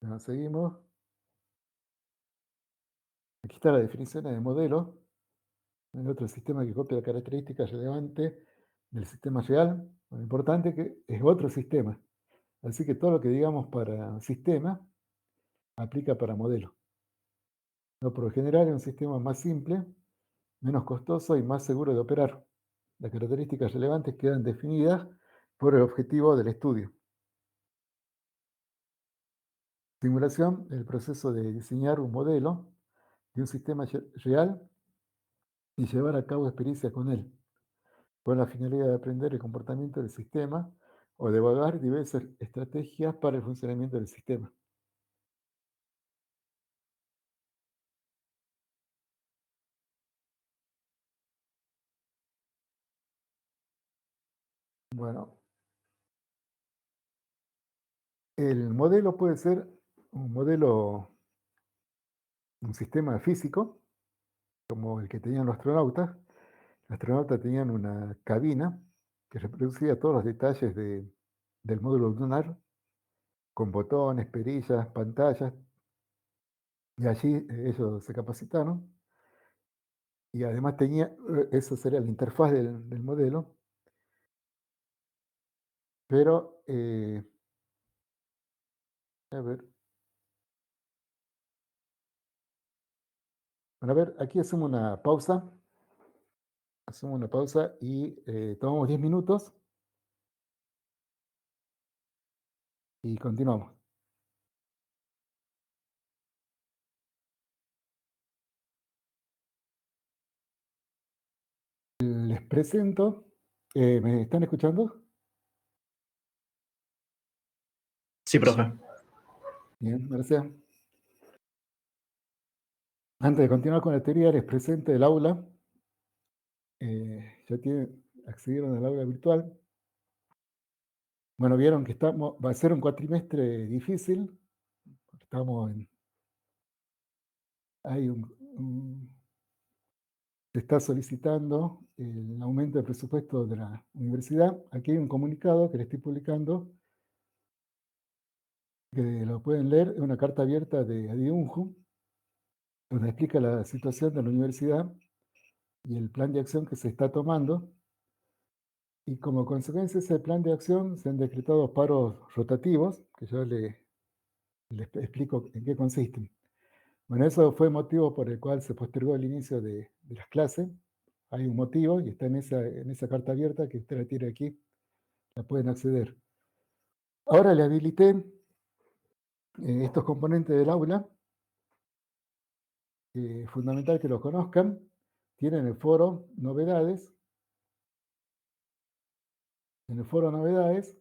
Bueno, seguimos. Aquí está la definición de modelo. Hay otro sistema que copia la característica relevante del sistema real. Lo importante es que es otro sistema. Así que todo lo que digamos para sistema aplica para modelo. No, por lo general es un sistema más simple, menos costoso y más seguro de operar. Las características relevantes quedan definidas por el objetivo del estudio. Simulación, el proceso de diseñar un modelo de un sistema real y llevar a cabo experiencias con él, con la finalidad de aprender el comportamiento del sistema o de evaluar diversas estrategias para el funcionamiento del sistema. Bueno, el modelo puede ser un modelo, un sistema físico, como el que tenían los astronautas. Los astronautas tenían una cabina que reproducía todos los detalles del módulo lunar, con botones, perillas, pantallas, y allí ellos se capacitaron, y además tenía, eso sería la interfaz del modelo, pero, a ver, bueno, a ver, aquí hacemos una pausa y tomamos 10 minutos y continuamos. Les presento, ¿me están escuchando? Sí, profe. Bien, gracias. Antes de continuar con la teoría, les presento el aula. Ya accedieron al aula virtual. Bueno, vieron que va a ser un cuatrimestre difícil. Se está solicitando el aumento del presupuesto de la universidad. Aquí hay un comunicado que le estoy publicando, que lo pueden leer, es una carta abierta de Adiunju, donde explica la situación de la universidad y el plan de acción que se está tomando. Y como consecuencia de ese plan de acción se han decretado paros rotativos, que yo les explico en qué consisten. Bueno, eso fue el motivo por el cual se postergó el inicio de las clases. Hay un motivo y está en esa carta abierta que usted la tiene aquí, la pueden acceder. Ahora le habilité estos componentes del aula, fundamental que lo conozcan. Tienen el foro novedades. En el foro novedades,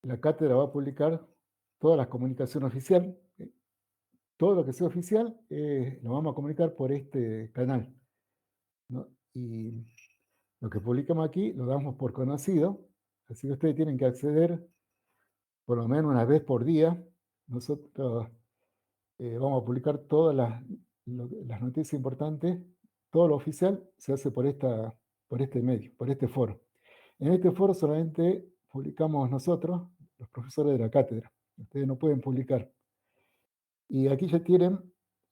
la cátedra va a publicar toda la comunicación oficial. Todo lo que sea oficial lo vamos a comunicar por este canal, ¿no? Y lo que publicamos aquí lo damos por conocido, así que ustedes tienen que acceder por lo menos una vez por día. Nosotros vamos a publicar todas las las noticias importantes, todo lo oficial se hace por este medio, por este foro. En este foro solamente publicamos nosotros, los profesores de la cátedra. Ustedes no pueden publicar. Y aquí ya tienen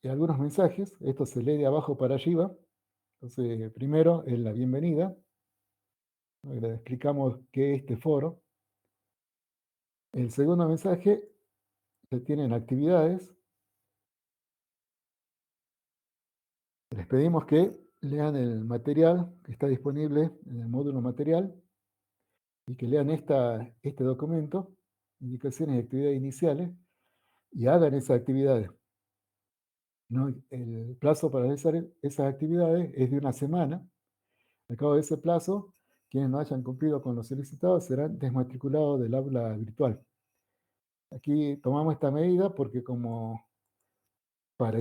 algunos mensajes. Esto se lee de abajo para arriba. Entonces, primero es la bienvenida. Le explicamos qué es este foro. El segundo mensaje, ya tienen actividades. Les pedimos que lean el material que está disponible en el módulo material y que lean este documento, indicaciones y actividades iniciales, y hagan esas actividades. ¿No? El plazo para realizar esas actividades es de 1 semana. Al cabo de ese plazo, quienes no hayan cumplido con lo solicitado serán desmatriculados del aula virtual. Aquí tomamos esta medida porque como para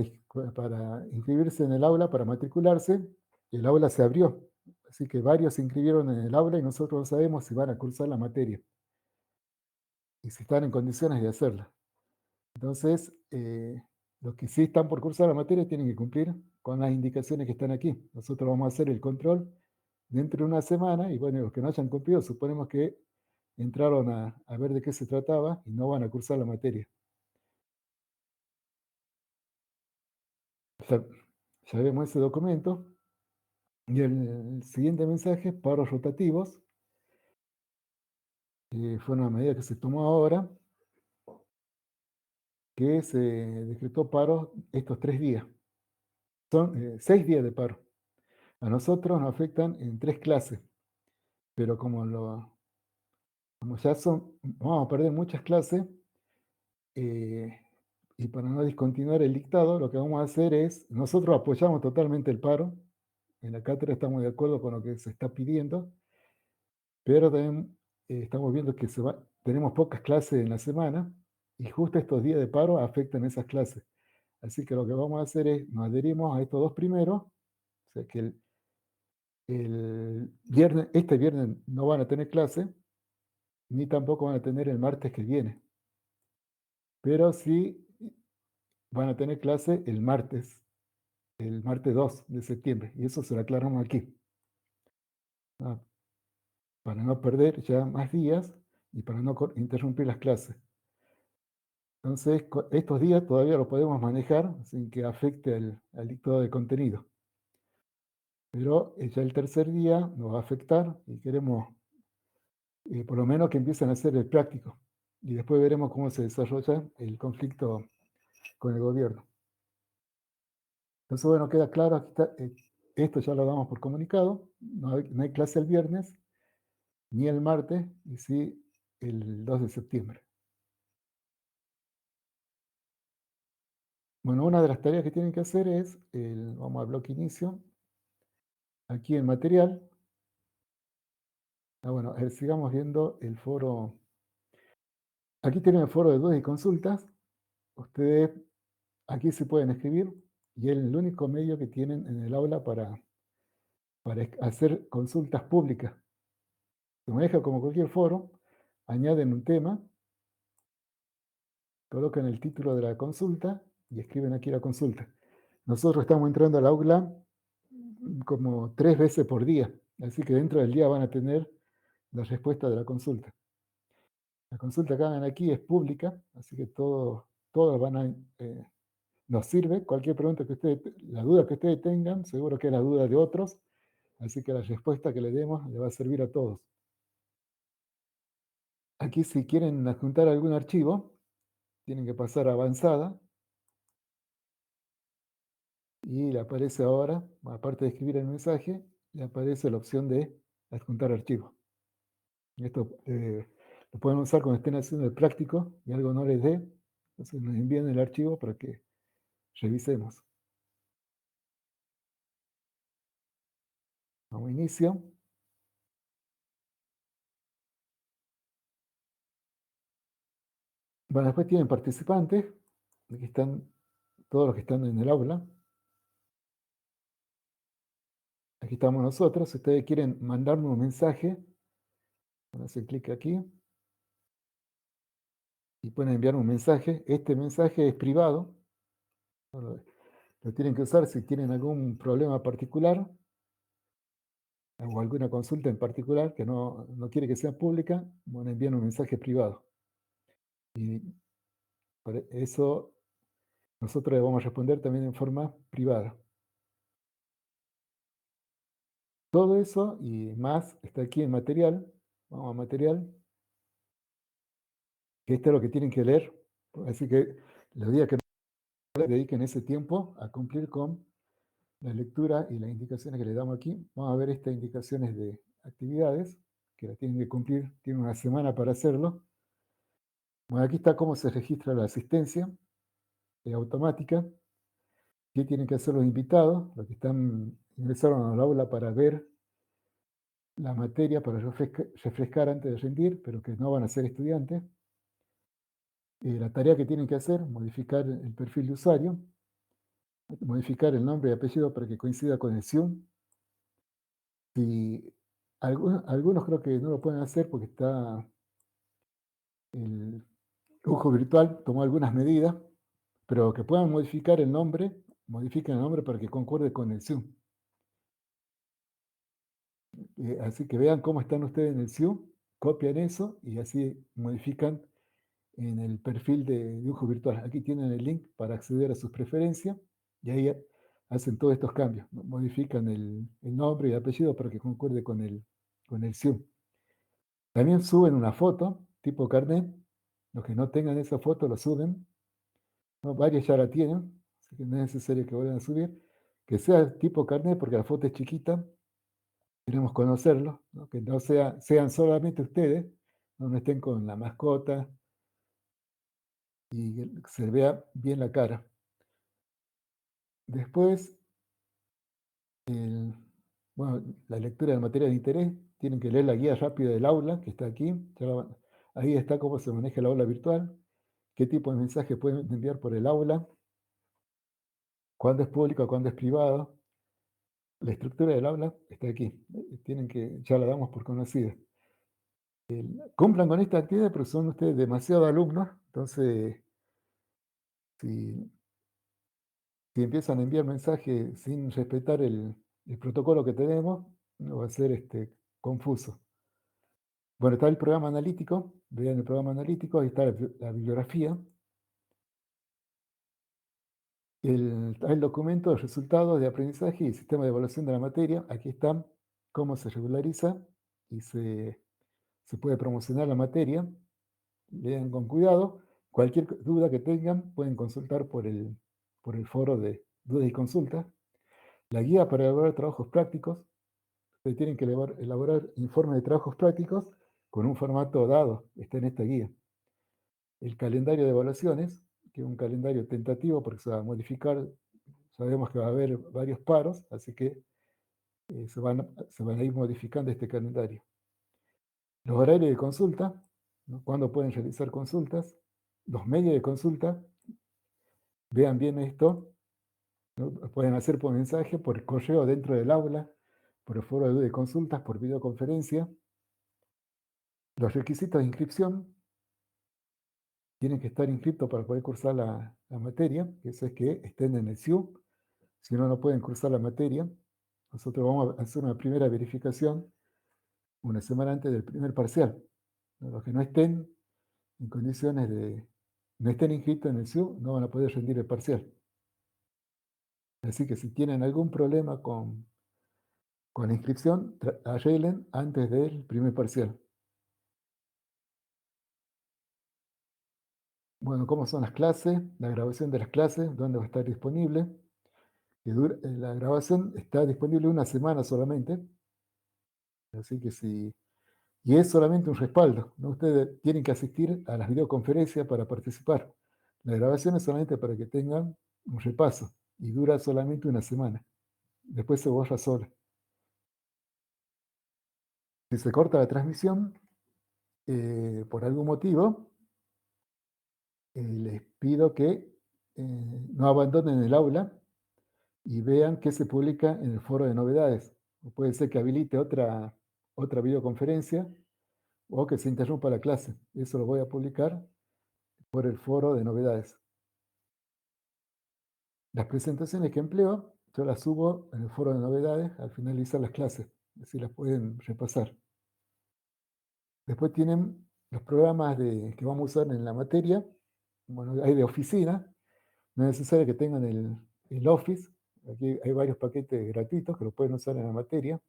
inscribirse en el aula, para matricularse, el aula se abrió. Así que varios se inscribieron en el aula y nosotros no sabemos si van a cursar la materia y si están en condiciones de hacerla. Entonces, los que sí están por cursar la materia tienen que cumplir con las indicaciones que están aquí. Nosotros vamos a hacer el control dentro de 1 semana y bueno, los que no hayan cumplido, suponemos que entraron a ver de qué se trataba y no van a cursar la materia. Ya vemos ese documento. Y el siguiente mensaje, paros rotativos, fue una medida que se tomó ahora, que se decretó paro estos 3 días. Son 6 días de paro. A nosotros nos afectan en 3 clases, pero como ya vamos a perder muchas clases, y para no discontinuar el dictado, lo que vamos a hacer es, nosotros apoyamos totalmente el paro, en la cátedra estamos de acuerdo con lo que se está pidiendo, pero también estamos viendo que tenemos pocas clases en la semana, y justo estos días de paro afectan esas clases. Así que lo que vamos a hacer es, nos adherimos a estos 2 primeros, o sea que este viernes no van a tener clase, ni tampoco van a tener el martes que viene. Pero sí van a tener clase el martes 2 de septiembre, y eso se lo aclaramos aquí. Para no perder ya más días y para no interrumpir las clases. Entonces, estos días todavía lo podemos manejar sin que afecte al dictado de contenido. Pero ya el tercer día nos va a afectar y queremos por lo menos que empiecen a hacer el práctico. Y después veremos cómo se desarrolla el conflicto con el gobierno. Entonces, bueno, queda claro, aquí está, esto ya lo damos por comunicado. No hay clase el viernes, ni el martes, y sí el 2 de septiembre. Bueno, una de las tareas que tienen que hacer es, vamos al bloque inicio, aquí en material. Bueno, sigamos viendo el foro. Aquí tienen el foro de dudas y consultas. Ustedes aquí se pueden escribir y es el único medio que tienen en el aula para hacer consultas públicas. Se maneja como cualquier foro, añaden un tema, colocan el título de la consulta y escriben aquí la consulta. Nosotros estamos entrando al aula como 3 veces por día, así que dentro del día van a tener la respuesta de la consulta. La consulta que hagan aquí es pública, así que todos van a... nos sirve cualquier pregunta que ustedes, la duda que ustedes tengan, seguro que es la duda de otros, así que la respuesta que le demos le va a servir a todos. Aquí si quieren adjuntar algún archivo, tienen que pasar a avanzada, y le aparece ahora, aparte de escribir el mensaje, le aparece la opción de adjuntar archivo. Esto lo pueden usar cuando estén haciendo el práctico y algo no les dé, entonces nos envían el archivo para que revisemos. Vamos a inicio. Bueno, después tienen participantes, aquí están todos los que están en el aula. Aquí estamos nosotros. Si ustedes quieren mandarme un mensaje, van a hacer clic aquí y pueden enviar un mensaje. Este mensaje es privado. Lo tienen que usar si tienen algún problema particular o alguna consulta en particular que no quiere que sea pública, bueno, envían un mensaje privado. Y por eso nosotros le vamos a responder también en forma privada. Todo eso y más está aquí en material. Vamos a material. Que esto es lo que tienen que leer. Así que los días que dediquen ese tiempo a cumplir con la lectura y las indicaciones que le damos aquí. Vamos a ver estas indicaciones de actividades que las tienen que cumplir. Tienen una semana para hacerlo. Bueno, aquí está cómo se registra la asistencia automática. ¿Qué tienen que hacer los invitados? Los que ingresaron al aula para ver la materia, para refrescar antes de rendir, pero que no van a ser estudiantes. La tarea que tienen que hacer, modificar el perfil de usuario, modificar el nombre y apellido para que coincida con el Zoom. Si algunos creo que no lo pueden hacer porque está el ojo virtual, tomó algunas medidas, pero que puedan modificar el nombre, modifiquen el nombre para que concuerde con el Zoom. Así que vean cómo están ustedes en el Zoom, copian eso y así modifican en el perfil de dibujo virtual. Aquí tienen el link para acceder a sus preferencias y ahí hacen todos estos cambios. Modifican el nombre y el apellido para que concuerde con el Zoom. También suben una foto tipo carnet. Los que no tengan esa foto lo suben. ¿No? Varios ya la tienen, así que no es necesario que vuelvan a subir. Que sea tipo carnet porque la foto es chiquita. Queremos conocerlo, ¿no? Que no sean solamente ustedes, no estén con la mascota y que se vea bien la cara. Después, bueno, la lectura de materia de interés, tienen que leer la guía rápida del aula, que está aquí. Ahí está cómo se maneja el aula virtual, qué tipo de mensaje pueden enviar por el aula, cuándo es público, cuándo es privado. La estructura del aula está aquí. Ya la damos por conocida. Cumplan con esta actividad, pero son ustedes demasiados alumnos, entonces si empiezan a enviar mensajes sin respetar el protocolo que tenemos, no va a ser confuso. Bueno, está el programa analítico, vean el programa analítico, ahí está la bibliografía. Está el documento de resultados de aprendizaje y sistema de evaluación de la materia. Aquí están cómo se regulariza y se puede promocionar la materia. Lean con cuidado. Cualquier duda que tengan pueden consultar por el foro de dudas y consultas. La guía para elaborar trabajos prácticos. Ustedes tienen que elaborar informes de trabajos prácticos con un formato dado. Está en esta guía. El calendario de evaluaciones, que es un calendario tentativo porque se va a modificar. Sabemos que va a haber varios paros, así que se van a ir modificando este calendario. Los horarios de consulta, ¿no? Cuándo pueden realizar consultas. Los medios de consulta, vean bien esto, ¿no? Pueden hacer por mensaje, por correo dentro del aula, por el foro de dudas y consultas, por videoconferencia. Los requisitos de inscripción, tienen que estar inscritos para poder cursar la materia, que eso es que estén en el SIU, si no, no pueden cursar la materia. Nosotros vamos a hacer una primera verificación una semana antes del primer parcial. Los que no estén en condiciones no estén inscritos en el SIU, no van a poder rendir el parcial. Así que si tienen algún problema con la inscripción, arreglen antes del primer parcial. Bueno, ¿cómo son las clases? La grabación de las clases, ¿dónde va a estar disponible? La grabación está disponible una semana solamente. Así que y es solamente un respaldo, ¿no? Ustedes tienen que asistir a las videoconferencias para participar. La grabación es solamente para que tengan un repaso y dura solamente una semana. Después se borra sola. Si se corta la transmisión, por algún motivo, les pido que no abandonen el aula y vean qué se publica en el foro de novedades. Puede ser que habilite otra videoconferencia o que se interrumpa la clase. Eso lo voy a publicar por el foro de novedades. Las presentaciones que empleo, yo las subo en el foro de novedades al finalizar las clases, así las pueden repasar. Después tienen los programas que vamos a usar en la materia. Bueno, hay de oficina, no es necesario que tengan el Office. Aquí hay varios paquetes gratuitos que lo pueden usar en la materia.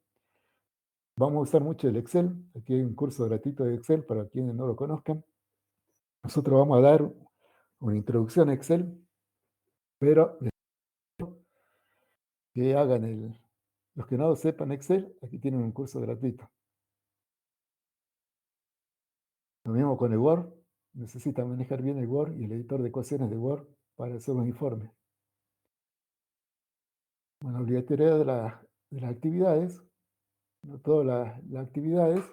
Vamos a usar mucho el Excel. Aquí hay un curso gratuito de Excel para quienes no lo conozcan. Nosotros vamos a dar una introducción a Excel, pero que hagan los que no sepan Excel, aquí tienen un curso gratuito. Lo mismo con el Word. Necesitan manejar bien el Word y el editor de ecuaciones de Word para hacer los informes. Bueno, obligatoriedad de las actividades. No todas las actividades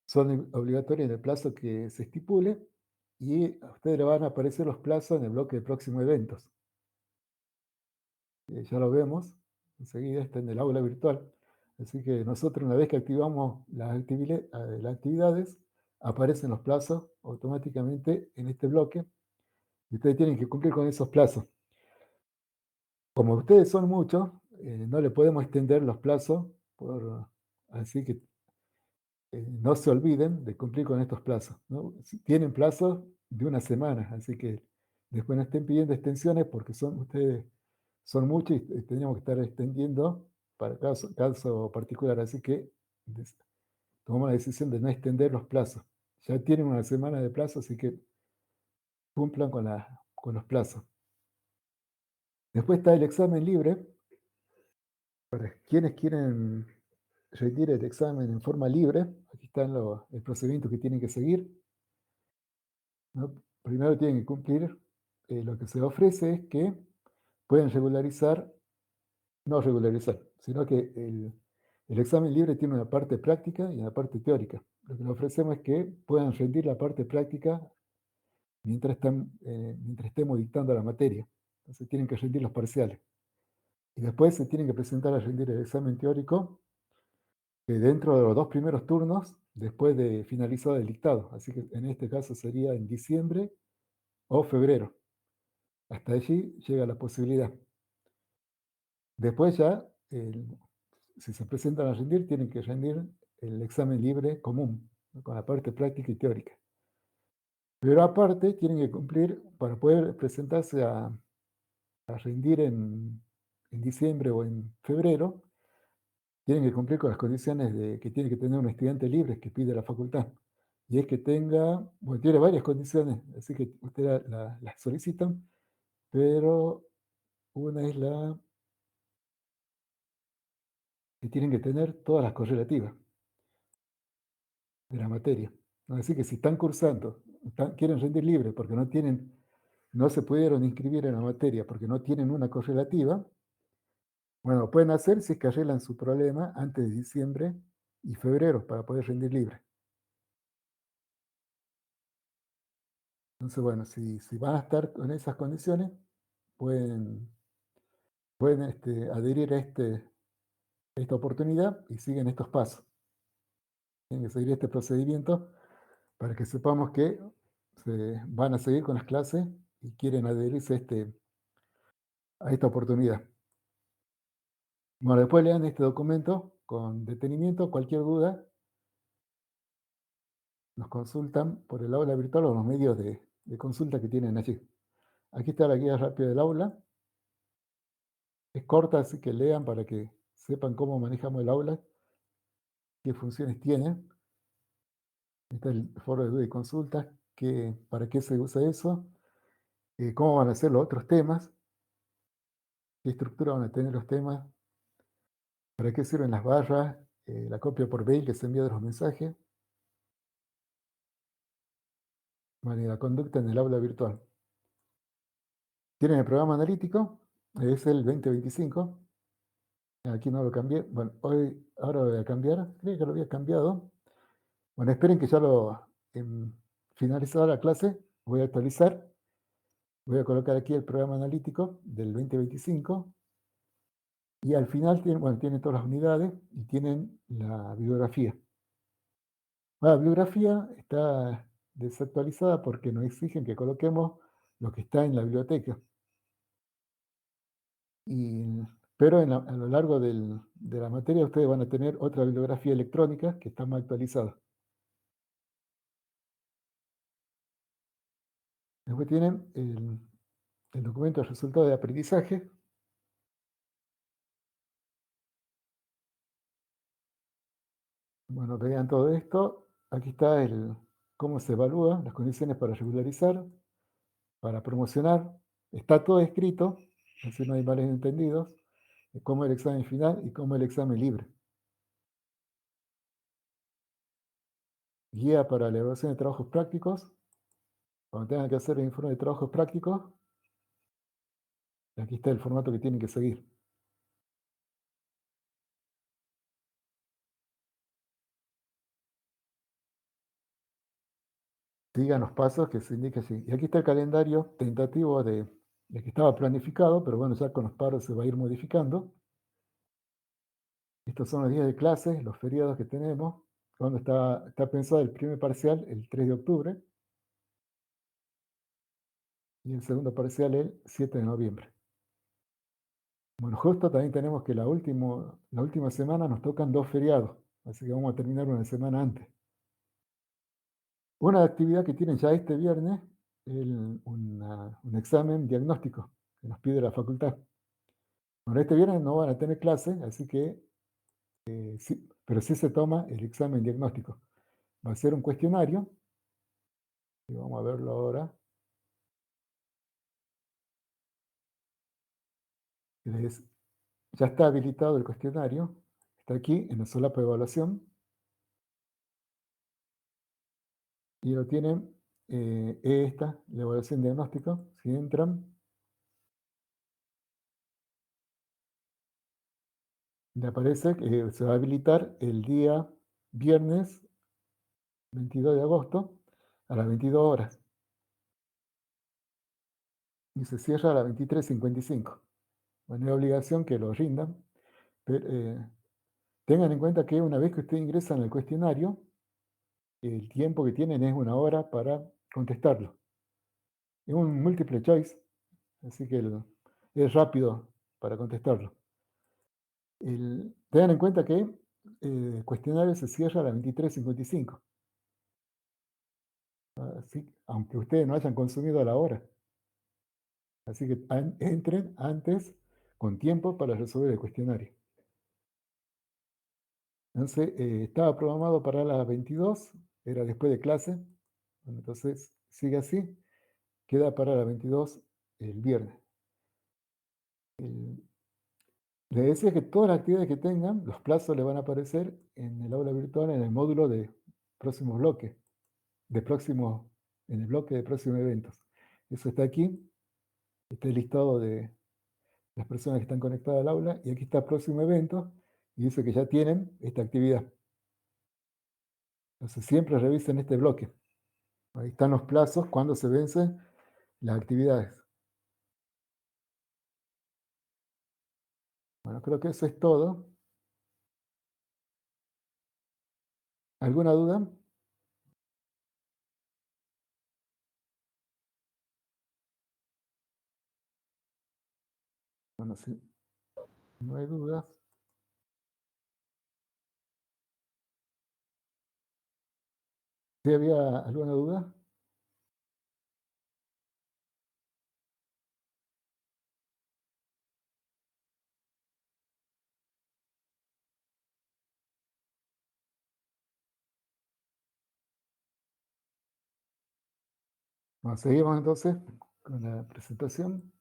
son obligatorias en el plazo que se estipule y a ustedes le van a aparecer los plazos en el bloque de próximos eventos. Ya lo vemos, enseguida está en el aula virtual. Así que nosotros una vez que activamos las actividades, aparecen los plazos automáticamente en este bloque y ustedes tienen que cumplir con esos plazos. Como ustedes son muchos, no le podemos extender los plazos, así que no se olviden de cumplir con estos plazos, ¿no? Tienen plazos de una semana, así que después no estén pidiendo extensiones porque ustedes son muchos y tendríamos que estar extendiendo para caso particular, así que tomamos la decisión de no extender los plazos. Ya tienen una semana de plazo, así que cumplan con los plazos. Después está el examen libre. Para quienes quieren rendir el examen en forma libre, aquí están el procedimiento que tienen que seguir, ¿no? Primero tienen que cumplir, lo que se ofrece es que pueden no regularizar, sino que el examen libre tiene una parte práctica y una parte teórica. Lo que le ofrecemos es que puedan rendir la parte práctica mientras estemos dictando la materia. Entonces tienen que rendir los parciales. Y después se tienen que presentar a rendir el examen teórico dentro de los 2 primeros turnos después de finalizado el dictado. Así que en este caso sería en diciembre o febrero. Hasta allí llega la posibilidad. Después ya, si se presentan a rendir, tienen que rendir el examen libre común, ¿no? Con la parte práctica y teórica. Pero aparte tienen que cumplir, para poder presentarse a rendir en diciembre o en febrero, tienen que cumplir con las condiciones que tiene que tener un estudiante libre que pide la facultad. Y es que tiene varias condiciones, así que ustedes las solicitan, pero una es que tienen que tener todas las correlativas de la materia. Así que si están cursando, quieren rendir libre porque no se pudieron inscribir en la materia porque no tienen una correlativa, bueno, lo pueden hacer si es que arreglan su problema antes de diciembre y febrero para poder rendir libre. Entonces, bueno, si van a estar con esas condiciones, pueden adherir a esta oportunidad y siguen estos pasos. Tienen que seguir este procedimiento para que sepamos que se van a seguir con las clases y quieren adherirse a esta oportunidad. Bueno, después lean este documento con detenimiento. Cualquier duda, nos consultan por el aula virtual o los medios de consulta que tienen allí. Aquí está la guía rápida del aula. Es corta, así que lean para que sepan cómo manejamos el aula, qué funciones tiene. Está el foro de dudas y consultas, para qué se usa eso, cómo van a ser los otros temas, qué estructura van a tener los temas, para qué sirven las barras, la copia por mail que se envía de los mensajes, bueno, y la conducta en el aula virtual. Tienen el programa analítico, es el 2025. Aquí no lo cambié. Bueno, ahora lo voy a cambiar. Creo que lo había cambiado. Bueno, esperen que ya finalizada la clase, voy a actualizar. Voy a colocar aquí el programa analítico del 2025. Y al final tienen todas las unidades y tienen la bibliografía. La bibliografía está desactualizada porque nos exigen que coloquemos lo que está en la biblioteca. Pero a lo largo de la materia ustedes van a tener otra bibliografía electrónica que está más actualizada. Después tienen el documento de resultados de aprendizaje. Bueno, vean todo esto. Aquí está cómo se evalúa, las condiciones para regularizar, para promocionar. Está todo escrito, así no hay males entendidos, cómo el examen final y cómo el examen libre. Guía para la evaluación de trabajos prácticos. Cuando tengan que hacer el informe de trabajos prácticos, aquí está el formato que tienen que seguir. Sigan los pasos que se indican así. Y aquí está el calendario tentativo de que estaba planificado, pero bueno, ya con los paros se va a ir modificando. Estos son los días de clases, los feriados que tenemos. Cuando está pensado el primer parcial, el 3 de octubre, y el segundo parcial el 7 de noviembre. Bueno, justo también tenemos que la última semana nos tocan 2 feriados, así que vamos a terminar una semana antes. Una actividad que tienen ya este viernes, un examen diagnóstico que nos pide la facultad. Bueno, este viernes no van a tener clase, así que sí, pero sí se toma el examen diagnóstico. Va a ser un cuestionario, y vamos a verlo ahora. Ya está habilitado el cuestionario, está aquí en el solapo de evaluación, y lo tienen, esta, la evaluación diagnóstica. Si entran, le aparece que se va a habilitar el día viernes 22 de agosto a las 22 horas. Y se cierra a las 23:55. Bueno, es obligación que lo rindan, pero tengan en cuenta que una vez que ustedes ingresan al cuestionario, el tiempo que tienen es 1 hora para contestarlo. Es un multiple choice, así que es rápido para contestarlo. Tengan en cuenta que el cuestionario se cierra a las 23:55. Aunque ustedes no hayan consumido a la hora. Así que entren antes, con tiempo, para resolver el cuestionario. Entonces, estaba programado para las 22, era después de clase. Bueno, entonces, sigue así. Queda para las 22 el viernes. Les decía que todas las actividades que tengan, los plazos les van a aparecer en el aula virtual, en el módulo de próximos bloques, en el bloque de próximos eventos. Eso está aquí. Está el listado de las personas que están conectadas al aula, y aquí está próximo evento, y dice que ya tienen esta actividad. Entonces siempre revisen este bloque. Ahí están los plazos cuando se vencen las actividades. Bueno, creo que eso es todo. ¿Alguna duda? Bueno, sí. No hay dudas. ¿Sí había alguna duda? Bueno, seguimos entonces con la presentación.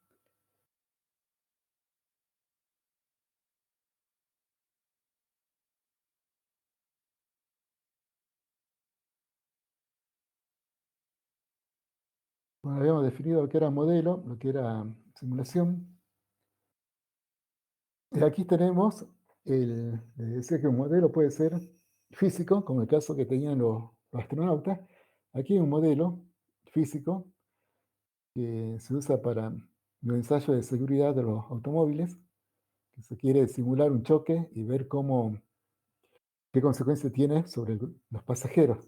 Bueno, habíamos definido lo que era modelo, lo que era simulación. Y aquí tenemos, les decía que un modelo puede ser físico, como el caso que tenían los astronautas. Aquí hay un modelo físico que se usa para los ensayos de seguridad de los automóviles, que se quiere simular un choque y ver qué consecuencias tiene sobre los pasajeros.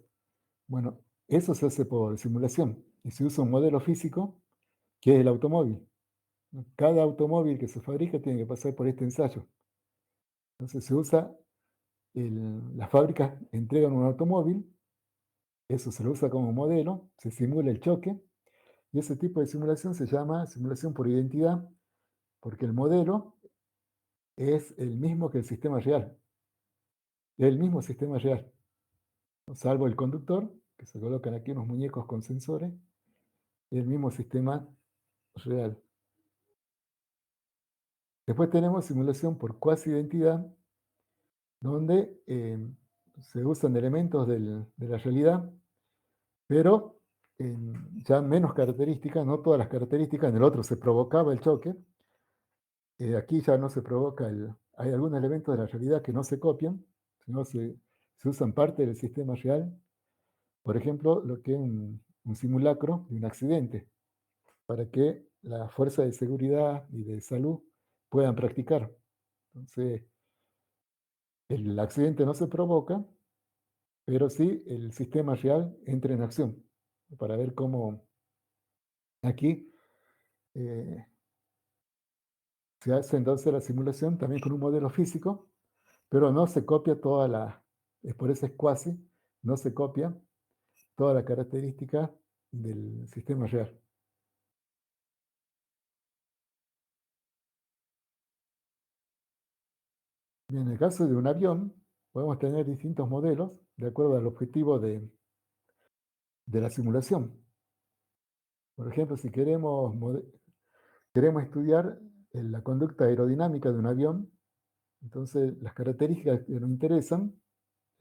Bueno, eso se hace por simulación, y se usa un modelo físico que es el automóvil. Cada automóvil que se fabrica tiene que pasar por este ensayo. Entonces se usa, las fábricas entregan un automóvil, eso se lo usa como modelo, se simula el choque, y ese tipo de simulación se llama simulación por identidad, porque el modelo es el mismo que el sistema real. Es el mismo sistema real, salvo el conductor, que se colocan aquí unos muñecos con sensores, es el mismo sistema real. Después tenemos simulación por cuasi identidad, donde se usan elementos de la realidad, pero ya menos características, no todas las características. En el otro se provocaba el choque, aquí ya no se provoca hay algunos elementos de la realidad que no se copian, sino se usan parte del sistema real. Por ejemplo, lo que es un simulacro de un accidente, para que la fuerza de seguridad y de salud puedan practicar. Entonces, el accidente no se provoca, pero sí el sistema real entra en acción, para ver cómo aquí se hace entonces la simulación también con un modelo físico, pero no se copia por eso es cuasi, no se copia toda la característica del sistema real. Bien, en el caso de un avión, podemos tener distintos modelos de acuerdo al objetivo de la simulación. Por ejemplo, si queremos estudiar la conducta aerodinámica de un avión, entonces las características que nos interesan,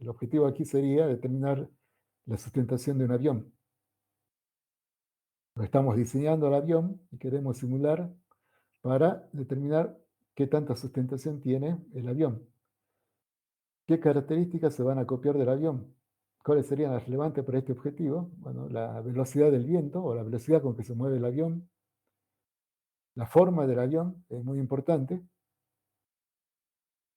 el objetivo aquí sería determinar la sustentación de un avión. Estamos diseñando el avión y queremos simular para determinar qué tanta sustentación tiene el avión. ¿Qué características se van a copiar del avión? ¿Cuáles serían las relevantes para este objetivo? Bueno, la velocidad del viento o la velocidad con que se mueve el avión. La forma del avión es muy importante.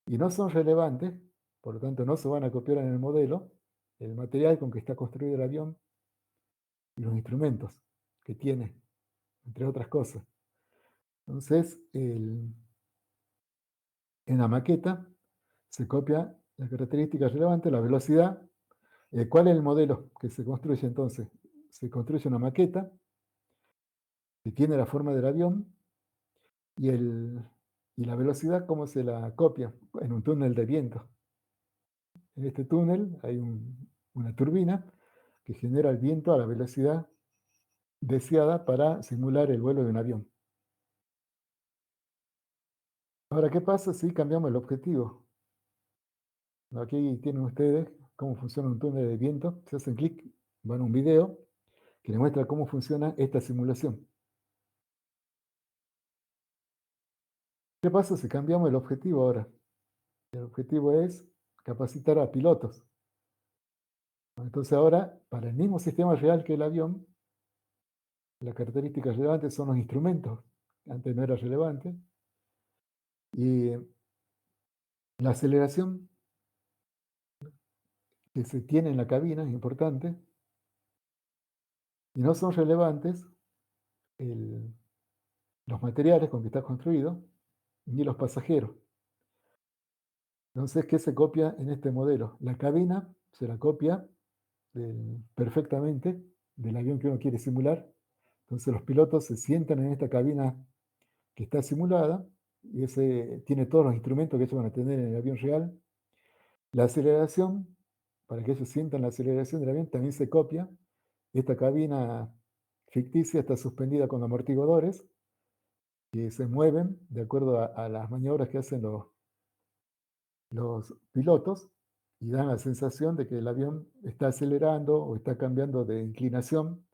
Y no son relevantes, por lo tanto no se van a copiar en el modelo, el material con que está construido el avión y los instrumentos que tiene, entre otras cosas. Entonces, en la maqueta se copia las características relevantes, la velocidad. ¿Cuál es el modelo que se construye entonces? Se construye una maqueta que tiene la forma del avión y la velocidad, ¿cómo se la copia? En un túnel de viento. En este túnel hay una turbina que genera el viento a la velocidad deseada para simular el vuelo de un avión. Ahora, ¿qué pasa si cambiamos el objetivo? Aquí tienen ustedes cómo funciona un túnel de viento. Si hacen clic, van a un video que les muestra cómo funciona esta simulación. ¿Qué pasa si cambiamos el objetivo ahora? El objetivo es capacitar a pilotos. Entonces ahora, para el mismo sistema real que el avión, las características relevantes son los instrumentos. Antes no era relevante. Y la aceleración que se tiene en la cabina es importante. Y no son relevantes los materiales con que está construido, ni los pasajeros. Entonces, ¿qué se copia en este modelo? La cabina se la copia perfectamente del avión que uno quiere simular. Entonces los pilotos se sientan en esta cabina que está simulada y tiene todos los instrumentos que ellos van a tener en el avión real. La aceleración, para que ellos sientan la aceleración del avión, también se copia. Esta cabina ficticia está suspendida con amortiguadores que se mueven de acuerdo a las maniobras que hacen los pilotos y dan la sensación de que el avión está acelerando o está cambiando de inclinación.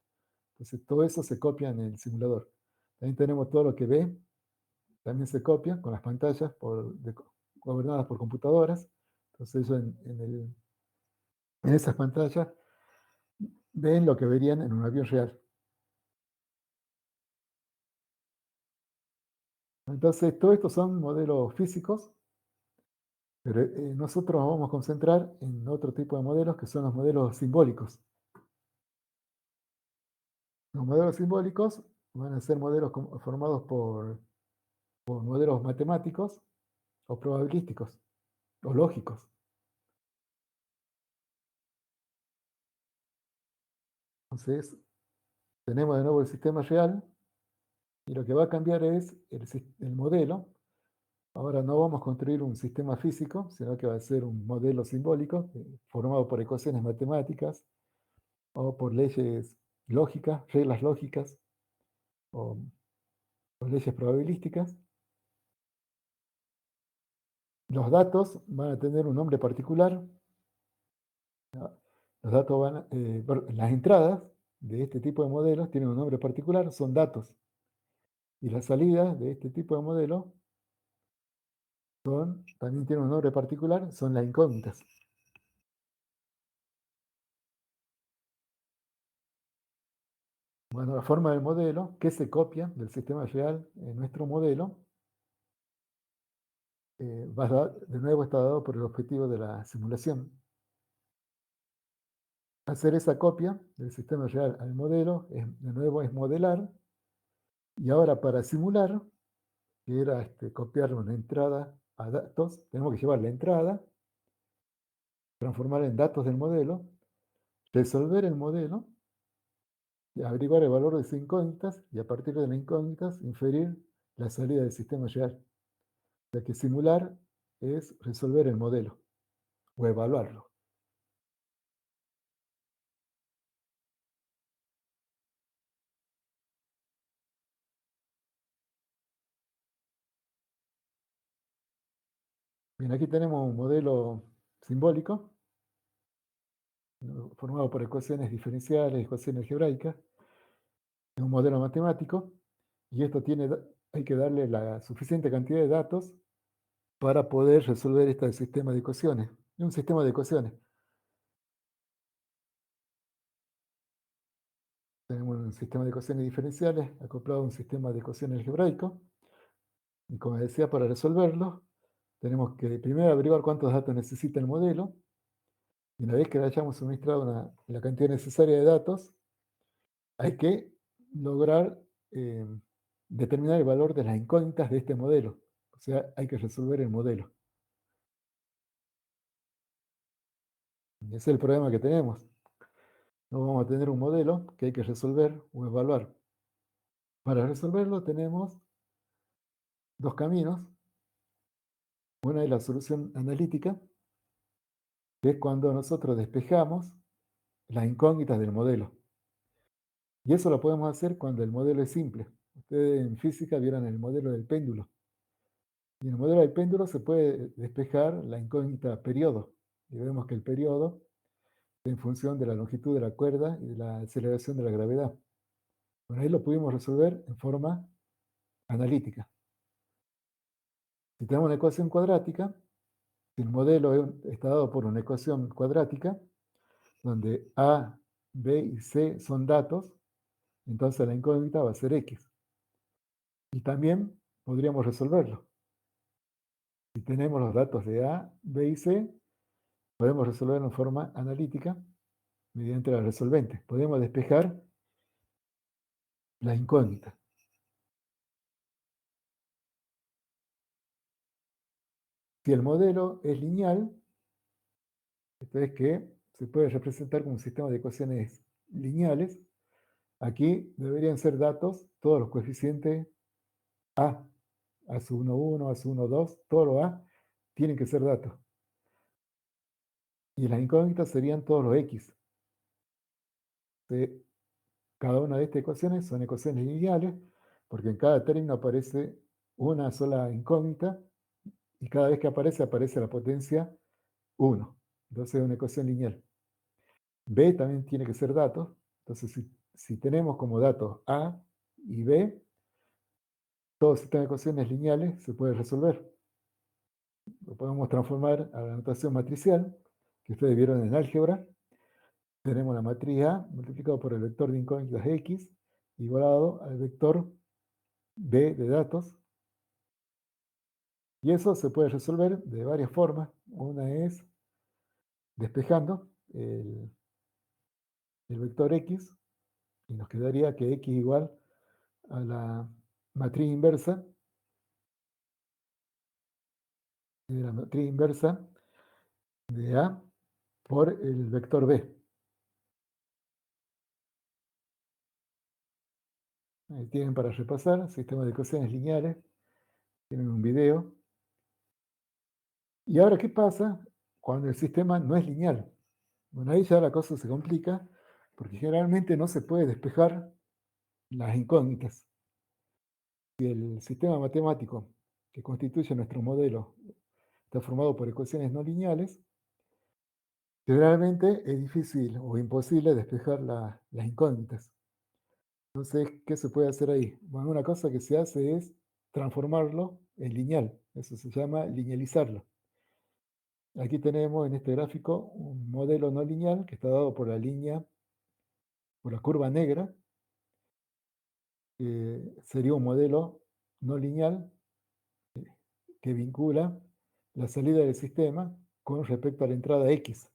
Entonces todo eso se copia en el simulador. También tenemos todo lo que ve, también se copia con las pantallas gobernadas por computadoras. Entonces ellos en esas pantallas ven lo que verían en un avión real. Entonces, todo esto son modelos físicos, pero nosotros nos vamos a concentrar en otro tipo de modelos que son los modelos simbólicos. Los modelos simbólicos van a ser modelos formados por por modelos matemáticos o probabilísticos o lógicos. Entonces, tenemos de nuevo el sistema real y lo que va a cambiar es el modelo. Ahora no vamos a construir un sistema físico, sino que va a ser un modelo simbólico formado por ecuaciones matemáticas o por leyes lógicas, reglas lógicas o leyes probabilísticas. Los datos van a tener un nombre particular. Los datos las entradas de este tipo de modelos tienen un nombre particular, son datos. Y las salidas de este tipo de modelo también tienen un nombre particular, son las incógnitas. Bueno, la forma del modelo, que se copia del sistema real en nuestro modelo, de nuevo está dado por el objetivo de la simulación. Hacer esa copia del sistema real al modelo, de nuevo es modelar, y ahora para simular, que era copiar una entrada a datos, tenemos que llevar la entrada, transformarla en datos del modelo, resolver el modelo, averiguar el valor de esas incógnitas y a partir de las incógnitas inferir la salida del sistema real. O sea que simular es resolver el modelo o evaluarlo. Bien, aquí tenemos un modelo simbólico formado por ecuaciones diferenciales, ecuaciones algebraicas. Es un modelo matemático y esto hay que darle la suficiente cantidad de datos para poder resolver este sistema de ecuaciones. Es un sistema de ecuaciones. Tenemos un sistema de ecuaciones diferenciales acoplado a un sistema de ecuaciones algebraico. Y como decía, para resolverlo, tenemos que primero averiguar cuántos datos necesita el modelo. Y una vez que le hayamos suministrado la cantidad necesaria de datos, hay que lograr determinar el valor de las incógnitas de este modelo. O sea, hay que resolver el modelo. Y ese es el problema que tenemos. No vamos a tener un modelo que hay que resolver o evaluar. Para resolverlo tenemos dos caminos. Una es la solución analítica, que es cuando nosotros despejamos las incógnitas del modelo. Y eso lo podemos hacer cuando el modelo es simple. Ustedes en física vieron el modelo del péndulo. Y en el modelo del péndulo se puede despejar la incógnita periodo. Y vemos que el periodo es en función de la longitud de la cuerda y de la aceleración de la gravedad. Bueno, ahí lo pudimos resolver en forma analítica. Si tenemos una ecuación cuadrática, si el modelo está dado por una ecuación cuadrática, donde A, B y C son datos, entonces la incógnita va a ser X. Y también podríamos resolverlo. Si tenemos los datos de A, B y C, podemos resolverlo en forma analítica mediante la resolvente. Podemos despejar la incógnita. Si el modelo es lineal, esto es que se puede representar como un sistema de ecuaciones lineales. Aquí deberían ser datos todos los coeficientes A, A1, A1, todos los A tienen que ser datos. Y las incógnitas serían todos los X. Cada una de estas ecuaciones son ecuaciones lineales, porque en cada término aparece una sola incógnita, y cada vez que aparece la potencia 1. Entonces es una ecuación lineal. B también tiene que ser datos. Entonces, si tenemos como datos A y B, todo sistema de ecuaciones lineales se puede resolver. Lo podemos transformar a la notación matricial, que ustedes vieron en álgebra. Tenemos la matriz A multiplicado por el vector de incógnitas X, igualado al vector B de datos. Y eso se puede resolver de varias formas. Una es despejando el vector X, y nos quedaría que X igual a la matriz inversa de la matriz inversa de A por el vector B. Ahí tienen para repasar, sistema de ecuaciones lineales, tienen un video. Y ahora, ¿qué pasa cuando el sistema no es lineal? Bueno, ahí ya la cosa se complica, porque generalmente no se puede despejar las incógnitas. Si el sistema matemático que constituye nuestro modelo está formado por ecuaciones no lineales, generalmente es difícil o imposible despejar las incógnitas. Entonces, ¿qué se puede hacer ahí? Bueno, una cosa que se hace es transformarlo en lineal. Eso se llama linealizarlo. Aquí tenemos en este gráfico un modelo no lineal que está dado por la línea, por la curva negra. Sería un modelo no lineal que vincula la salida del sistema con respecto a la entrada X.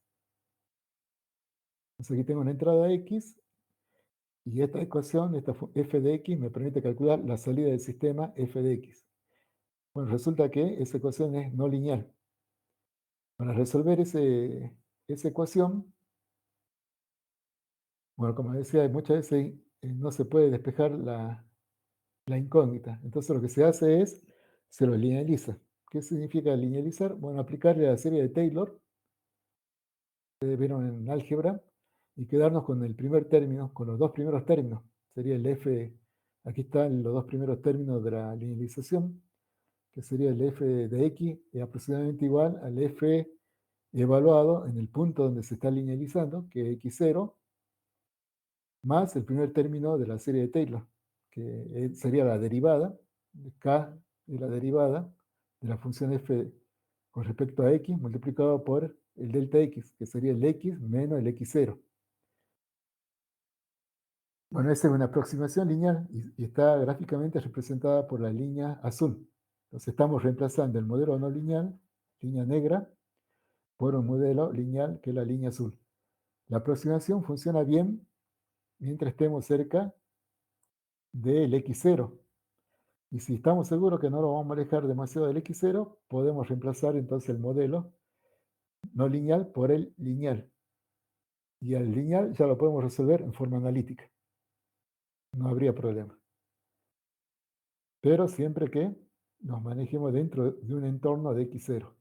Entonces aquí tengo una entrada X y esta ecuación, esta f de X, me permite calcular la salida del sistema f de X. Bueno, resulta que esa ecuación es no lineal. Para resolver esa ecuación, bueno, como decía, muchas veces no se puede despejar la incógnita. Entonces lo que se hace es, se lo linealiza. ¿Qué significa linealizar? Bueno, aplicarle la serie de Taylor, que vieron en álgebra, y quedarnos con el primer término, con los dos primeros términos. Sería el f, aquí están los dos primeros términos de la linealización, que sería el f de x, es aproximadamente igual al f evaluado en el punto donde se está linealizando, que es x0, más el primer término de la serie de Taylor, que sería la derivada, k es la derivada de la función f con respecto a x multiplicado por el delta x, que sería el x menos el x0. Bueno, esa es una aproximación lineal y está gráficamente representada por la línea azul. Entonces estamos reemplazando el modelo no lineal, línea negra, por un modelo lineal que es la línea azul. La aproximación funciona bien mientras estemos cerca del x0. Y si estamos seguros que no lo vamos a alejar demasiado del x0, podemos reemplazar entonces el modelo no lineal por el lineal. Y el lineal ya lo podemos resolver en forma analítica. No habría problema. Pero siempre que nos manejemos dentro de un entorno de x0.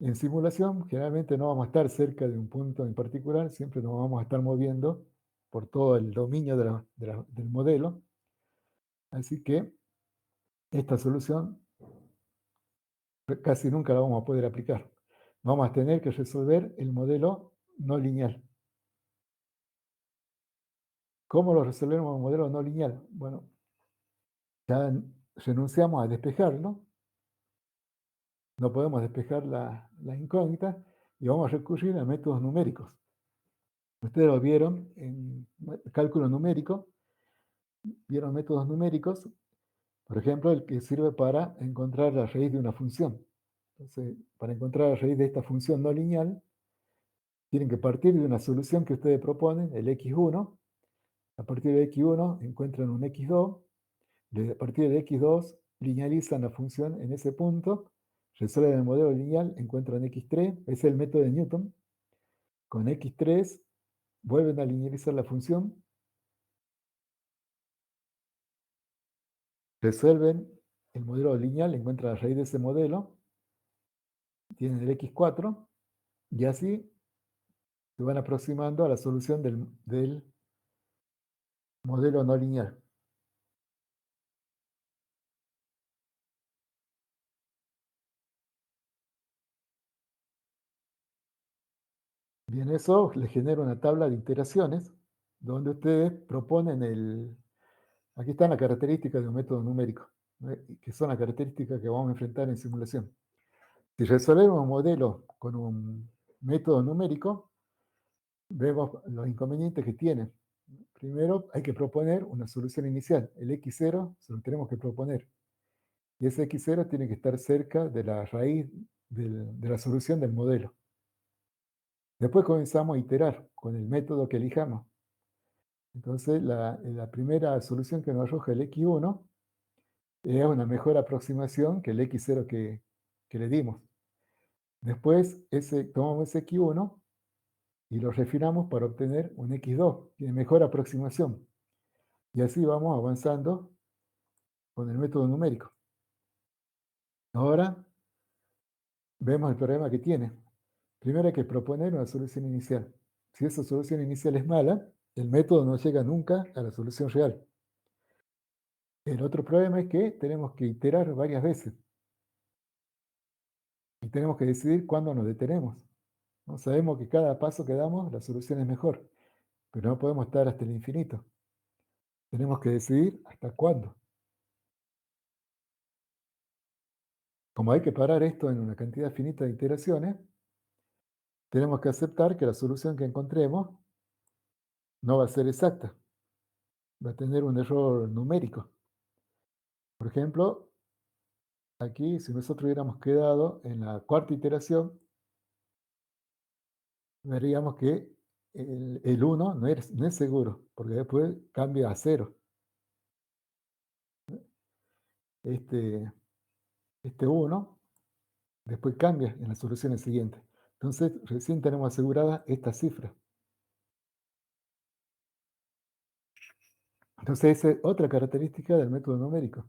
En simulación, generalmente no vamos a estar cerca de un punto en particular, siempre nos vamos a estar moviendo por todo el dominio del modelo. Así que esta solución casi nunca la vamos a poder aplicar. Vamos a tener que resolver el modelo no lineal. ¿Cómo lo resolvemos el modelo no lineal? Bueno, ya renunciamos a despejarlo. No podemos despejar la incógnita y vamos a recurrir a métodos numéricos. Ustedes lo vieron en cálculo numérico, vieron métodos numéricos, por ejemplo, el que sirve para encontrar la raíz de una función. Entonces, para encontrar la raíz de esta función no lineal, tienen que partir de una solución que ustedes proponen, el x1. A partir de x1 encuentran un x2. A partir de x2 linealizan la función en ese punto, resuelven el modelo lineal, encuentran x3, ese es el método de Newton. Con x3 vuelven a linealizar la función, resuelven el modelo lineal, encuentran la raíz de ese modelo, tienen el x4, y así se van aproximando a la solución del modelo no lineal. Bien, eso les genera una tabla de iteraciones donde ustedes proponen aquí están las características de un método numérico, que son las características que vamos a enfrentar en simulación. Si resolvemos un modelo con un método numérico, vemos los inconvenientes que tiene. Primero, hay que proponer una solución inicial. El x0 se lo tenemos que proponer. Y ese x0 tiene que estar cerca de la raíz de la solución del modelo. Después comenzamos a iterar con el método que elijamos. Entonces, la primera solución que nos arroja el x1 es una mejor aproximación que el x0 que que le dimos. Después tomamos ese X1 y lo refinamos para obtener un X2, que es mejor aproximación. Y así vamos avanzando con el método numérico. Ahora vemos el problema que tiene. Primero hay que proponer una solución inicial. Si esa solución inicial es mala, el método no llega nunca a la solución real. El otro problema es que tenemos que iterar varias veces. Y tenemos que decidir cuándo nos detenemos, ¿no? Sabemos que cada paso que damos, la solución es mejor, pero no podemos estar hasta el infinito. Tenemos que decidir hasta cuándo. Como hay que parar esto en una cantidad finita de iteraciones, tenemos que aceptar que la solución que encontremos no va a ser exacta. Va a tener un error numérico. Por ejemplo, aquí, si nosotros hubiéramos quedado en la cuarta iteración, veríamos que el 1 no es seguro, porque después cambia a 0. Este 1 después cambia en las soluciones siguientes. Entonces, recién tenemos asegurada esta cifra. Entonces, esa es otra característica del método numérico,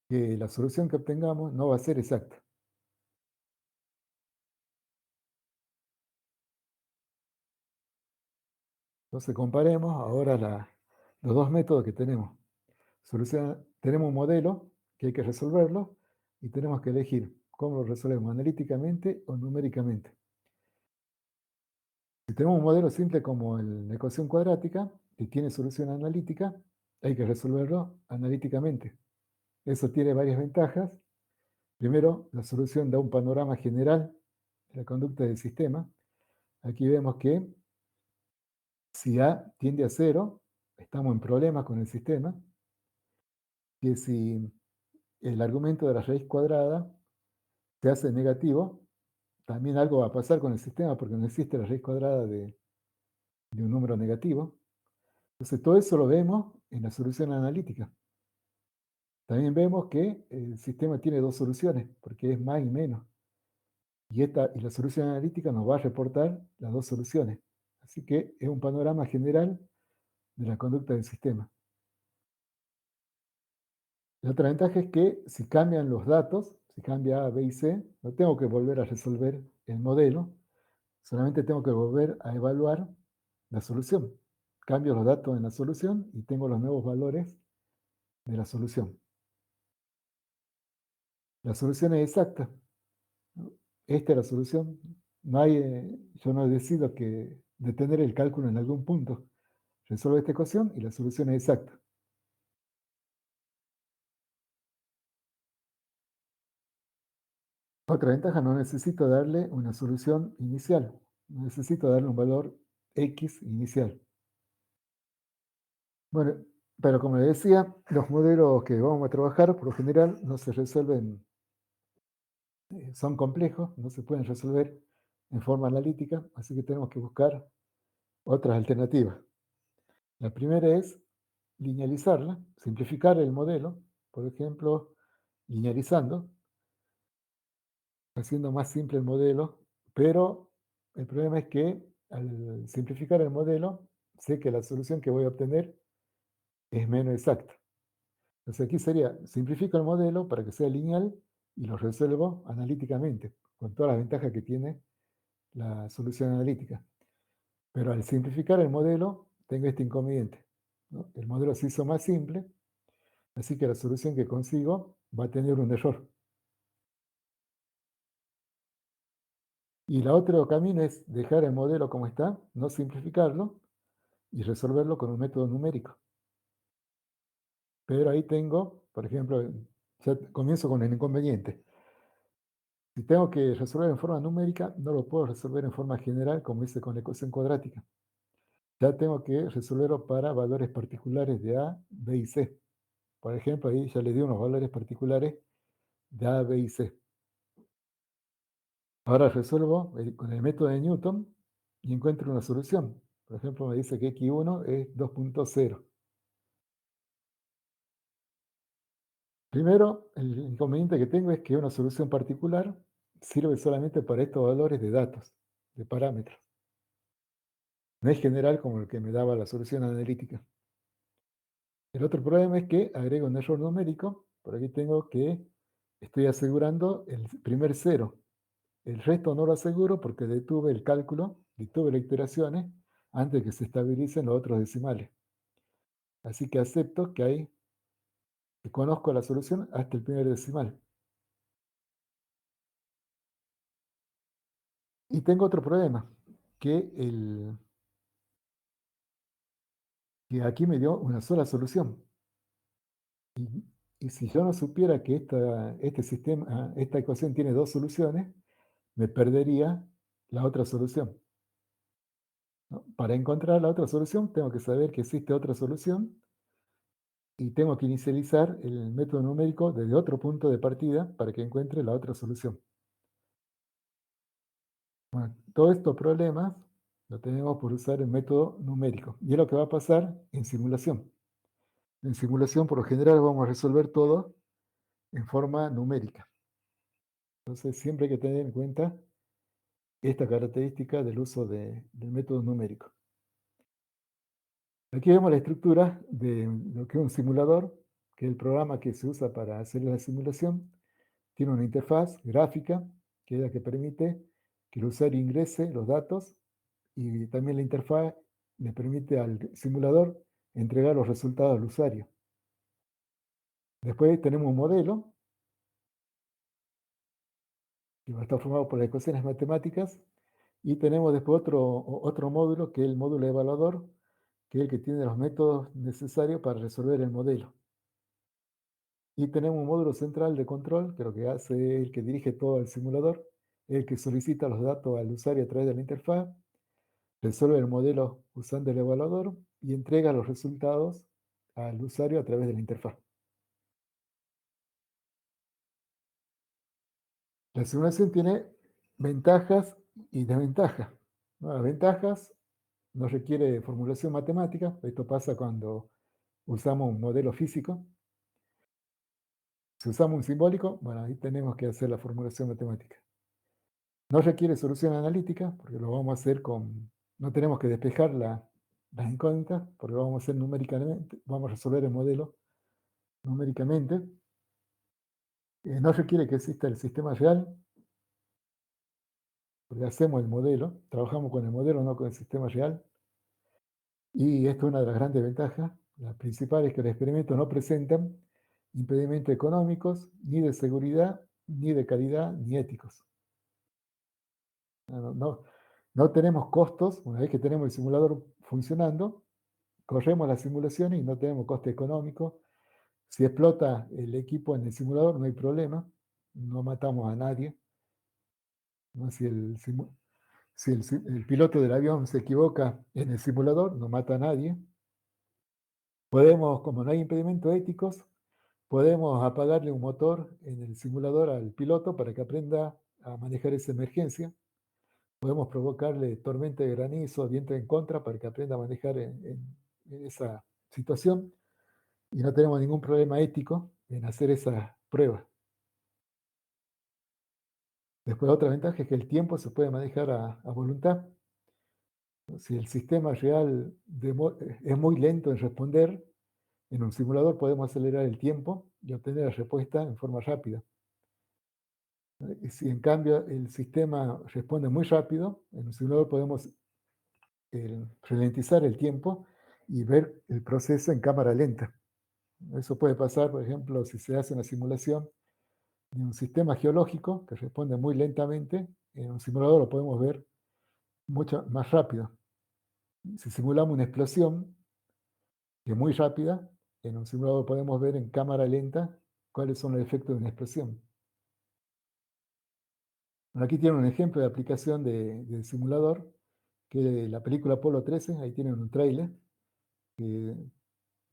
que la solución que obtengamos no va a ser exacta. Entonces, comparemos ahora los dos métodos que tenemos. Tenemos un modelo que hay que resolverlo y tenemos que elegir cómo lo resolvemos, analíticamente o numéricamente. Si tenemos un modelo simple como la ecuación cuadrática, que tiene solución analítica, hay que resolverlo analíticamente. Eso tiene varias ventajas. Primero, la solución da un panorama general de la conducta del sistema. Aquí vemos que si A tiende a 0, estamos en problemas con el sistema. Que si el argumento de la raíz cuadrada se hace negativo, también algo va a pasar con el sistema porque no existe la raíz cuadrada de un número negativo. Entonces, todo eso lo vemos en la solución analítica. También vemos que el sistema tiene dos soluciones, porque es más y menos. Y la solución analítica nos va a reportar las dos soluciones. Así que es un panorama general de la conducta del sistema. La otra ventaja es que si cambian los datos, si cambia A, B y C, no tengo que volver a resolver el modelo, solamente tengo que volver a evaluar la solución. Cambio los datos en la solución y tengo los nuevos valores de la solución. La solución es exacta. Esta es la solución. Yo no decido que detener el cálculo en algún punto. Resuelvo esta ecuación y la solución es exacta. Otra ventaja, no necesito darle una solución inicial. No necesito darle un valor X inicial. Bueno, pero como les decía, los modelos que vamos a trabajar por lo general no se resuelven, son complejos, no se pueden resolver en forma analítica, así que tenemos que buscar otras alternativas. La primera es linealizarla, simplificar el modelo, por ejemplo, linealizando, haciendo más simple el modelo, pero el problema es que al simplificar el modelo, sé que la solución que voy a obtener es menos exacta. Entonces aquí sería, simplifico el modelo para que sea lineal y lo resuelvo analíticamente, con todas las ventajas que tiene la solución analítica. Pero al simplificar el modelo, tengo este inconveniente, ¿no? El modelo se hizo más simple, así que la solución que consigo va a tener un error. Y el otro camino es dejar el modelo como está, no simplificarlo y resolverlo con un método numérico. Pero ahí tengo, por ejemplo, ya comienzo con el inconveniente. Si tengo que resolver en forma numérica, no lo puedo resolver en forma general como hice con la ecuación cuadrática. Ya tengo que resolverlo para valores particulares de A, B y C. Por ejemplo, ahí ya le di unos valores particulares de A, B y C. Ahora resuelvo con el método de Newton y encuentro una solución. Por ejemplo, me dice que X1 es 2.0. Primero, el inconveniente que tengo es que una solución particular sirve solamente para estos valores de datos, de parámetros. No es general como el que me daba la solución analítica. El otro problema es que agrego un error numérico. Por aquí tengo que estoy asegurando el primer cero. El resto no lo aseguro porque detuve el cálculo, detuve las iteraciones antes de que se estabilicen los otros decimales. Así que acepto que conozco la solución hasta el primer decimal. Y tengo otro problema, que aquí me dio una sola solución. Y si yo no supiera que esta ecuación tiene dos soluciones, me perdería la otra solución, ¿no? Para encontrar la otra solución, tengo que saber que existe otra solución y tengo que inicializar el método numérico desde otro punto de partida para que encuentre la otra solución. Bueno, todos estos problemas lo tenemos por usar el método numérico. Y es lo que va a pasar en simulación. En simulación, por lo general, vamos a resolver todo en forma numérica. Entonces, siempre hay que tener en cuenta esta característica del uso del método numérico. Aquí vemos la estructura de lo que es un simulador, que es el programa que se usa para hacer la simulación. Tiene una interfaz gráfica, que es la que permite que el usuario ingrese los datos, y también la interfaz le permite al simulador entregar los resultados al usuario. Después tenemos un modelo, que va a estar formado por las ecuaciones matemáticas, y tenemos después otro módulo, que es el módulo evaluador, que es el que tiene los métodos necesarios para resolver el modelo. Y tenemos un módulo central de control, que lo que hace es el que dirige todo el simulador, el que solicita los datos al usuario a través de la interfaz, resuelve el modelo usando el evaluador y entrega los resultados al usuario a través de la interfaz. La simulación tiene ventajas y desventajas, ¿no? Las ventajas: no requiere formulación matemática. Esto pasa cuando usamos un modelo físico. Si usamos un simbólico, bueno, ahí tenemos que hacer la formulación matemática. No requiere solución analítica, porque lo vamos a hacer no tenemos que despejar las incógnitas, porque lo vamos a hacer numéricamente, vamos a resolver el modelo numéricamente. No requiere que exista el sistema real, porque hacemos el modelo, trabajamos con el modelo, no con el sistema real. Y esto es una de las grandes ventajas. Las principales es que los experimentos no presentan impedimentos económicos, ni de seguridad, ni de calidad, ni éticos. No tenemos costos. Una vez que tenemos el simulador funcionando, corremos las simulaciones y no tenemos coste económico. Si explota el equipo en el simulador, no hay problema, no matamos a nadie. ¿No? Si el piloto del avión se equivoca en el simulador, no mata a nadie. Podemos, como no hay impedimentos éticos, podemos apagarle un motor en el simulador al piloto para que aprenda a manejar esa emergencia. Podemos provocarle tormenta de granizo, viento en contra, para que aprenda a manejar en esa situación. Y no tenemos ningún problema ético en hacer esa prueba. Después, otra ventaja es que el tiempo se puede manejar a voluntad. Si el sistema real es muy lento en responder, en un simulador podemos acelerar el tiempo y obtener la respuesta en forma rápida. Y si en cambio el sistema responde muy rápido, en un simulador podemos ralentizar el tiempo y ver el proceso en cámara lenta. Eso puede pasar, por ejemplo, si se hace una simulación de un sistema geológico que responde muy lentamente. En un simulador lo podemos ver mucho más rápido. Si simulamos una explosión que es muy rápida, en un simulador podemos ver en cámara lenta cuáles son los efectos de una explosión. Aquí tienen un ejemplo de aplicación del simulador, que es la película Apolo 13. Ahí tienen un tráiler. En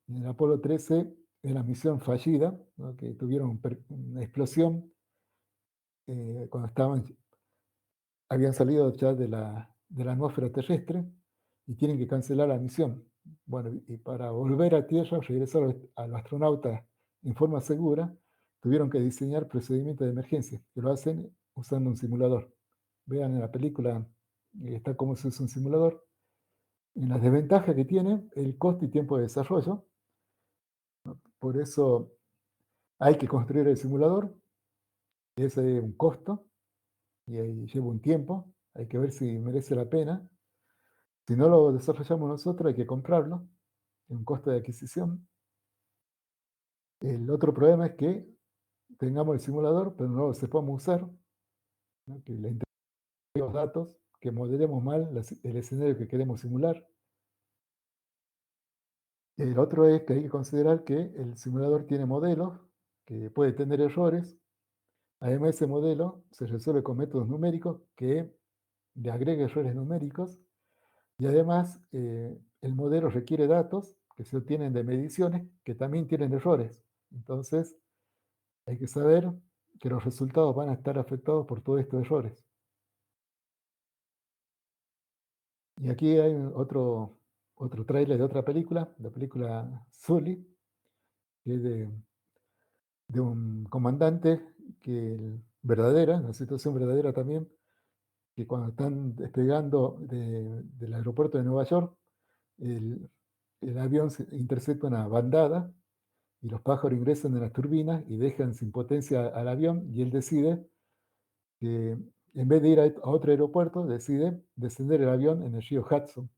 el Apolo 13 era una misión fallida, ¿no? Que tuvieron una explosión cuando habían salido ya de la atmósfera terrestre y tienen que cancelar la misión. Bueno, y para volver a Tierra, regresar a los astronautas en forma segura, tuvieron que diseñar procedimientos de emergencia, que lo hacen usando un simulador. Vean en la película, está cómo se usa un simulador. En las desventajas que tiene, el costo y tiempo de desarrollo. Por eso hay que construir el simulador, ese es un costo, y ahí lleva un tiempo, hay que ver si merece la pena. Si no lo desarrollamos nosotros, hay que comprarlo, es un costo de adquisición. El otro problema es que tengamos el simulador, pero no lo sepamos usar, ¿no? Que le entreguemos los datos, que modelemos mal el escenario que queremos simular. El otro es que hay que considerar que el simulador tiene modelos, que puede tener errores. Además, ese modelo se resuelve con métodos numéricos que le agrega errores numéricos. Y además, el modelo requiere datos que se obtienen de mediciones que también tienen errores. Entonces, hay que saber que los resultados van a estar afectados por todos estos errores. Y aquí hay otro tráiler de otra película, la película Sully, que es de un comandante verdadera, una situación verdadera también, que cuando están despegando del aeropuerto de Nueva York, el avión intercepta una bandada y los pájaros ingresan en las turbinas y dejan sin potencia al avión, y él decide que en vez de ir a otro aeropuerto, decide descender el avión en el río Hudson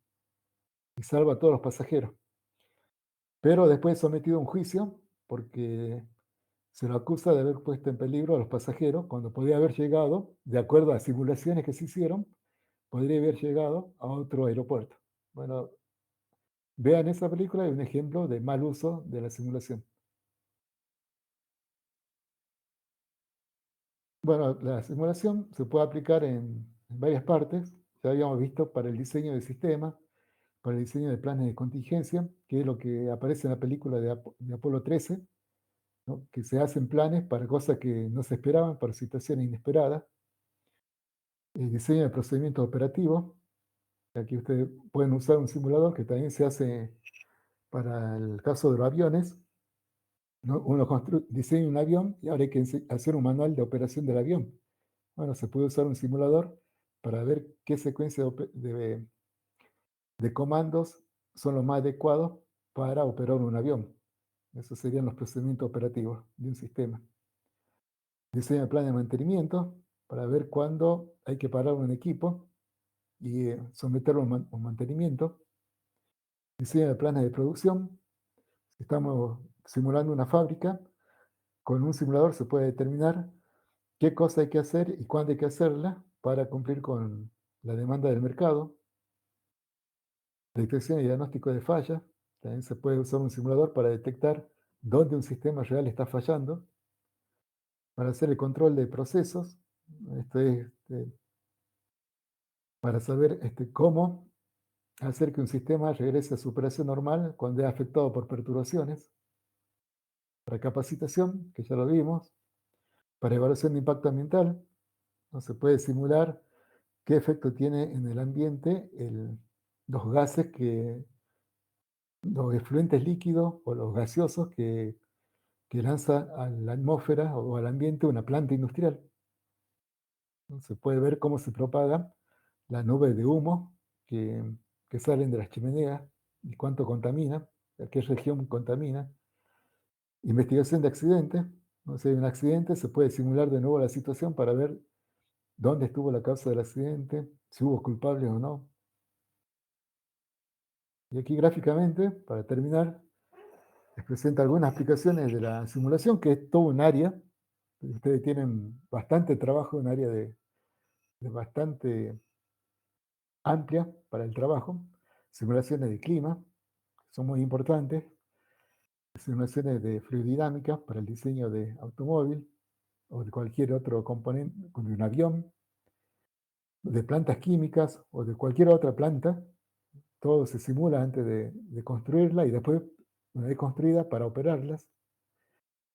y salva a todos los pasajeros. Pero después es sometido a un juicio porque se lo acusa de haber puesto en peligro a los pasajeros cuando podría haber llegado, de acuerdo a simulaciones que se hicieron, podría haber llegado a otro aeropuerto. Bueno, vean esa película, es un ejemplo de mal uso de la simulación. Bueno, la simulación se puede aplicar en varias partes. Ya habíamos visto para el diseño de sistemas, para el diseño de planes de contingencia, que es lo que aparece en la película de Apolo 13, ¿no? Que se hacen planes para cosas que no se esperaban, para situaciones inesperadas. El diseño de procedimientos operativos. Aquí ustedes pueden usar un simulador que también se hace para el caso de los aviones, ¿no? Uno diseña un avión y ahora hay que hacer un manual de operación del avión. Bueno, se puede usar un simulador para ver qué secuencia de comandos son los más adecuados para operar un avión. Esos serían los procedimientos operativos de un sistema. Diseño de plan de mantenimiento para ver cuándo hay que parar un equipo y someterlo a un mantenimiento. Diseño de planes de producción. Si estamos simulando una fábrica, con un simulador se puede determinar qué cosa hay que hacer y cuándo hay que hacerla para cumplir con la demanda del mercado. Detección y diagnóstico de fallas. También se puede usar un simulador para detectar dónde un sistema real está fallando. Para hacer el control de procesos. Esto es para saber cómo hacer que un sistema regrese a su operación normal cuando es afectado por perturbaciones. Para capacitación, que ya lo vimos. Para evaluación de impacto ambiental, no se puede simular qué efecto tiene en el ambiente los gases los efluentes líquidos o los gaseosos que lanza a la atmósfera o al ambiente una planta industrial. Se puede ver cómo se propaga la nube de humo que salen de las chimeneas y cuánto contamina, a qué región contamina. Investigación de accidentes. ¿No? Si hay un accidente, se puede simular de nuevo la situación para ver dónde estuvo la causa del accidente, si hubo culpables o no. Y aquí gráficamente, para terminar, les presento algunas aplicaciones de la simulación, que es todo un área. Ustedes tienen bastante trabajo, un área de bastante amplia para el trabajo. Simulaciones de clima, son muy importantes. Simulaciones de fluidodinámica para el diseño de automóvil o de cualquier otro componente, de un avión, de plantas químicas o de cualquier otra planta. Todo se simula antes de construirla y después, una vez construida, para operarlas.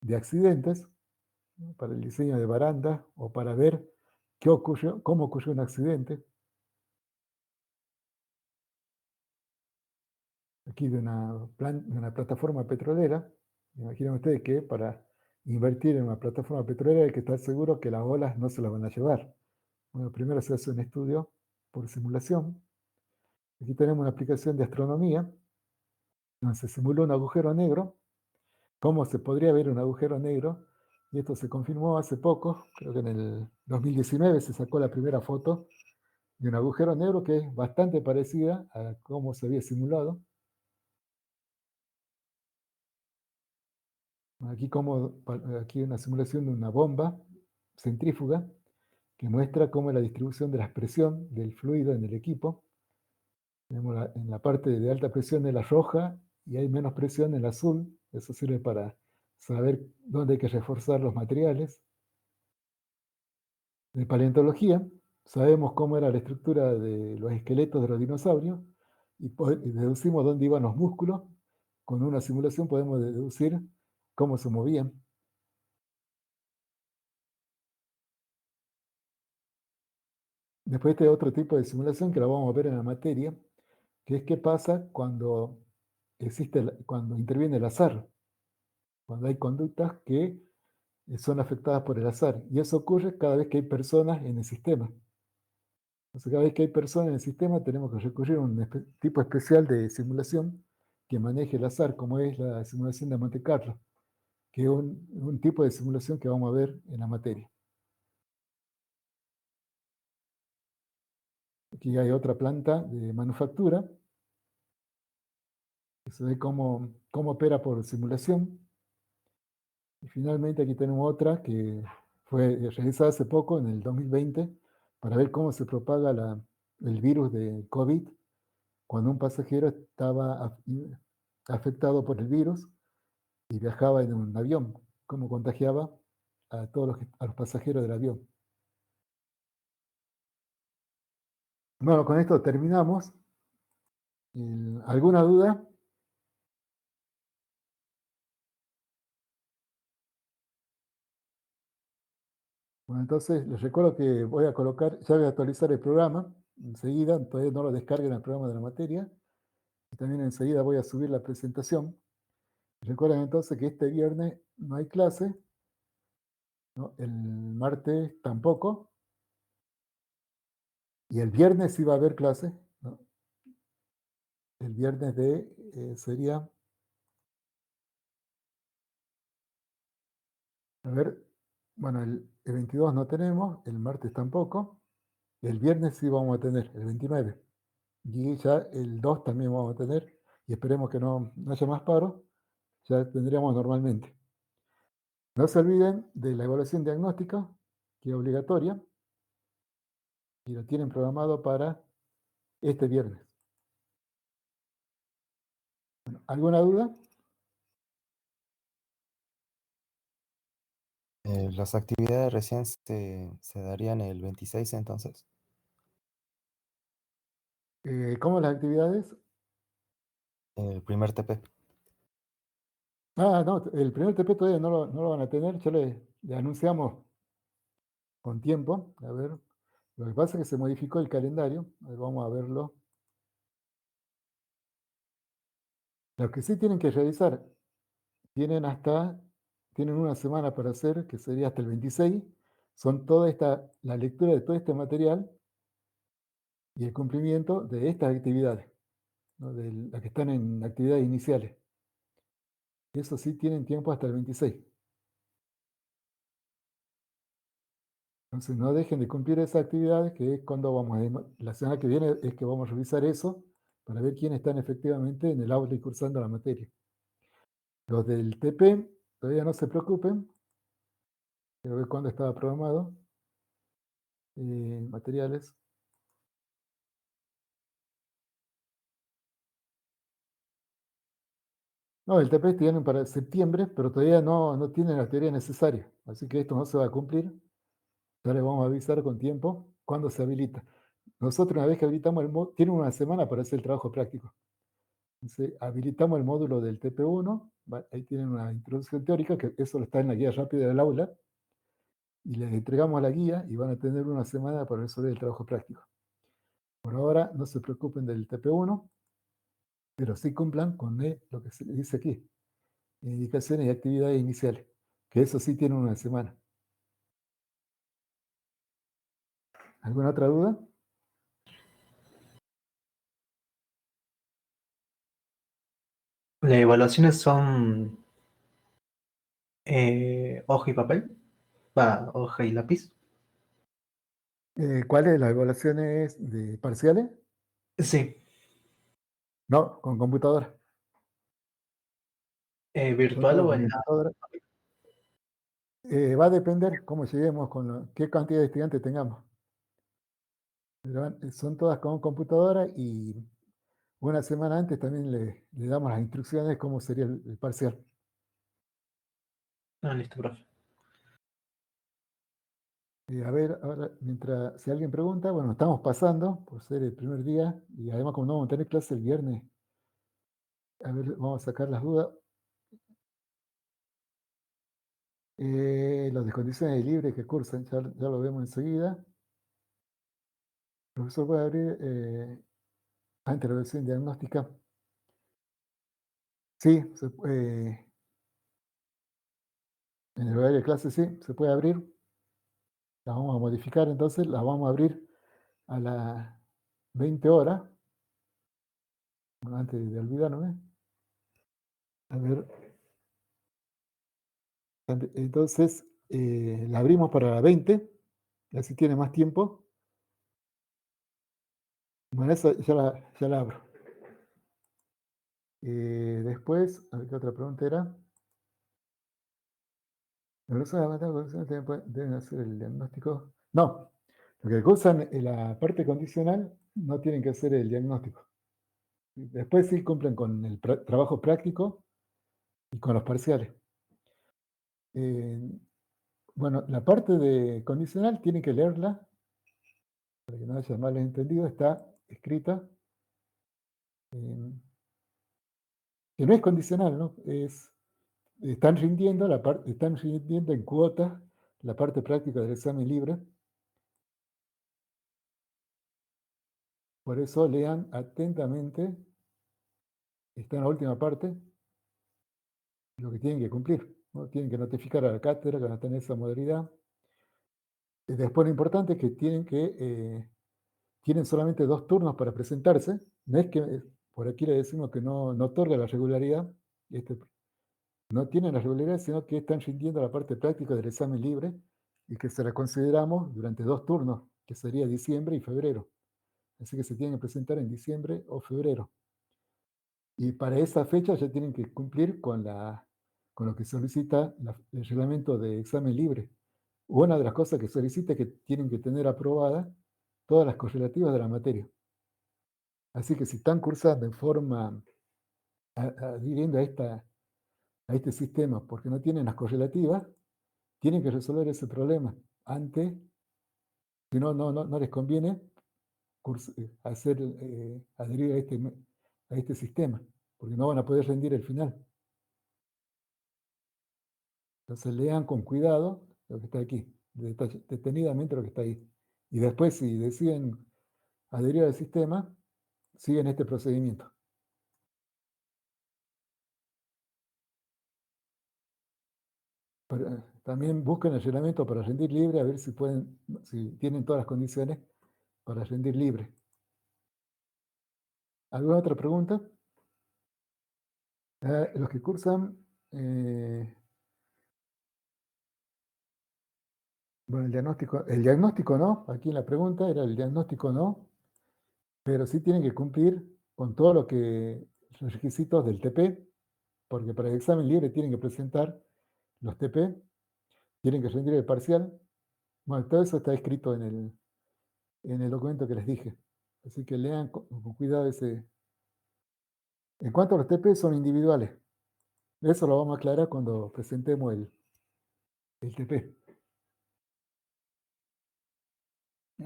De accidentes, ¿no? Para el diseño de barandas o para ver cómo ocurrió un accidente. Aquí de una plataforma petrolera. Imaginen ustedes que para invertir en una plataforma petrolera hay que estar seguro que las olas no se las van a llevar. Bueno, primero se hace un estudio por simulación. Aquí tenemos una aplicación de astronomía, donde se simuló un agujero negro. ¿Cómo se podría ver un agujero negro? Y esto se confirmó hace poco, creo que en el 2019 se sacó la primera foto de un agujero negro que es bastante parecida a cómo se había simulado. Aquí una simulación de una bomba centrífuga que muestra cómo es la distribución de la presión del fluido en el equipo. Tenemos en la parte de alta presión de la roja y hay menos presión en la azul. Eso sirve para saber dónde hay que reforzar los materiales. De paleontología, sabemos cómo era la estructura de los esqueletos de los dinosaurios y deducimos dónde iban los músculos. Con una simulación podemos deducir cómo se movían. Después este otro tipo de simulación que la vamos a ver en la materia, que es qué pasa cuando cuando interviene el azar, cuando hay conductas que son afectadas por el azar. Y eso ocurre cada vez que hay personas en el sistema. Entonces, cada vez que hay personas en el sistema, tenemos que recurrir a un tipo especial de simulación que maneje el azar, como es la simulación de Monte Carlo, que es un tipo de simulación que vamos a ver en la materia. Aquí hay otra planta de manufactura, que se ve cómo opera por simulación. Y finalmente aquí tenemos otra que fue realizada hace poco, en el 2020, para ver cómo se propaga el virus de COVID cuando un pasajero estaba afectado por el virus y viajaba en un avión, cómo contagiaba a todos a los pasajeros del avión. Bueno, con esto terminamos. ¿Alguna duda? Bueno, entonces les recuerdo que voy a ya voy a actualizar el programa enseguida, todavía no lo descarguen el programa de la materia, y también enseguida voy a subir la presentación. Recuerden entonces que este viernes no hay clase, ¿no? El martes tampoco, y el viernes sí va a haber clase, ¿no? El viernes sería, a ver, bueno, el 22 no tenemos, el martes tampoco, el viernes sí vamos a tener, el 29, y ya el 2 también vamos a tener, y esperemos que no haya más paro, ya tendríamos normalmente. No se olviden de la evaluación diagnóstica, que es obligatoria, y lo tienen programado para este viernes. Bueno, ¿alguna duda? Las actividades recién se darían el 26 entonces. ¿Cómo las actividades? El primer TP. No, el primer TP todavía no lo van a tener, ya le anunciamos con tiempo. A ver, lo que pasa es que se modificó el calendario. A ver, vamos a verlo. Los que sí tienen que revisar, tienen una semana para hacer, que sería hasta el 26, son la lectura de todo este material y el cumplimiento de estas actividades, ¿no? De las que están en actividades iniciales. Eso sí tienen tiempo hasta el 26. Entonces no dejen de cumplir esas actividades, que es cuando la semana que viene es que vamos a revisar eso para ver quiénes están efectivamente en el aula y cursando la materia. Los del TP todavía no se preocupen, quiero ver cuándo estaba programado. Materiales. No, el TP tienen para septiembre, pero todavía no tienen la teoría necesaria, así que esto no se va a cumplir. Ya les vamos a avisar con tiempo cuándo se habilita. Nosotros, una vez que habilitamos el módulo, tienen una semana para hacer el trabajo práctico. Entonces, habilitamos el módulo del TP1, ahí tienen una introducción teórica, que eso está en la guía rápida del aula, y les entregamos la guía y van a tener una semana para resolver el trabajo práctico. Por ahora, no se preocupen del TP1, pero sí cumplan con lo que se dice aquí, indicaciones y actividades iniciales. que eso sí tiene una semana. ¿Alguna otra duda? ¿Las evaluaciones son hoja y papel? Va, hoja y lápiz. ¿Cuáles las evaluaciones de parciales? Sí. No, con computadora. Son ¿Virtual todas o con en la...? computadora. Va a depender cómo lleguemos, qué cantidad de estudiantes tengamos. Pero son todas con computadora y una semana antes también le damos las instrucciones de cómo sería el parcial. Ah, listo, profe. A ver, ahora, mientras, si alguien pregunta, bueno, estamos pasando por ser el primer día y además como no vamos a tener clase el viernes, a ver, vamos a sacar las dudas. Las descondiciones de libre que cursan, ya lo vemos enseguida. El profesor puede abrir intervención diagnóstica. Sí, en el horario de clase sí, se puede abrir. La vamos a modificar entonces, la vamos a abrir a las 20 horas. Bueno, antes de olvidarme. A ver. Entonces, la abrimos para las 20, y así tiene más tiempo. Bueno, esa ya la abro. Después, a ver qué otra pregunta era. ¿Los deben hacer el diagnóstico? No, lo que cursan en la parte condicional no tienen que hacer el diagnóstico. Después sí cumplen con el trabajo práctico y con los parciales. Bueno, la parte de condicional tienen que leerla, para que no haya malentendido, está escrita. Que no es condicional, ¿no? Están rindiendo en cuotas la parte práctica del examen libre. Por eso lean atentamente, está en la última parte, lo que tienen que cumplir, ¿no? Tienen que notificar a la cátedra que van a tener esa modalidad. Después lo importante es que tienen solamente 2 turnos para presentarse. No es que por aquí le decimos que no otorga la regularidad, no tienen la regularidad, sino que están rindiendo la parte práctica del examen libre y que se la consideramos durante 2 turnos, que sería diciembre y febrero. Así que se tienen que presentar en diciembre o febrero. Y para esa fecha ya tienen que cumplir con lo que solicita el reglamento de examen libre. Una de las cosas que solicita es que tienen que tener aprobadas todas las correlativas de la materia. Así que si están cursando en forma adhiriendo a este sistema porque no tienen las correlativas, tienen que resolver ese problema antes, si no les conviene adherir a este sistema, porque no van a poder rendir el final. Entonces lean con cuidado lo que está aquí, detenidamente lo que está ahí. Y después, si deciden adherir al sistema, siguen este procedimiento. Pero, también busquen el reglamento para rendir libre, a ver si tienen todas las condiciones para rendir libre. ¿Alguna otra pregunta? Los que cursan, bueno, el diagnóstico no, aquí en la pregunta era el diagnóstico no, pero sí tienen que cumplir con todo los requisitos del TP, porque para el examen libre tienen que presentar los TP, tienen que rendir el parcial. Bueno, todo eso está escrito en el documento que les dije. Así que lean con cuidado ese. En cuanto a los TP, son individuales. Eso lo vamos a aclarar cuando presentemos el TP.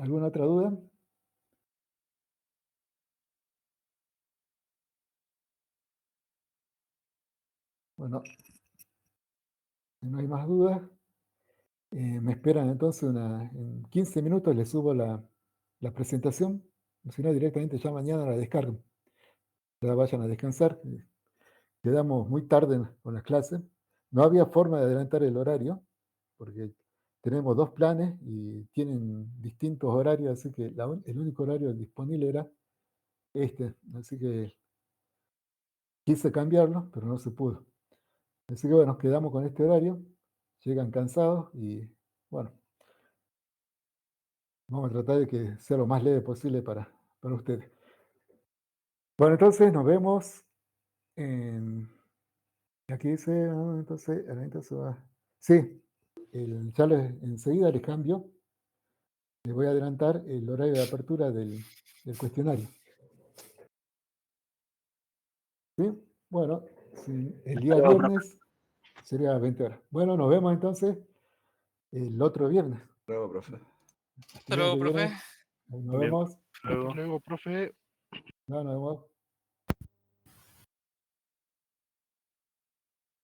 ¿Alguna otra duda? Bueno, si no hay más dudas, me esperan entonces en 15 minutos les subo la presentación, si no directamente ya mañana la descargo. Ya vayan a descansar, quedamos muy tarde con las clases, no había forma de adelantar el horario, porque tenemos 2 planes y tienen distintos horarios, así que el único horario disponible era este. Así que quise cambiarlo, pero no se pudo. Así que bueno, nos quedamos con este horario. Llegan cansados y bueno, vamos a tratar de que sea lo más leve posible para ustedes. Bueno, entonces nos vemos en... Aquí dice, entonces, se va. Sí, enseguida les cambio. Les voy a adelantar el horario de apertura del cuestionario. ¿Sí? Bueno, el día viernes sería 20 horas. Bueno, nos vemos entonces el otro viernes. Luego, profe. Hasta luego, profe. Nos vemos. Hasta luego, profe. No, nos vemos.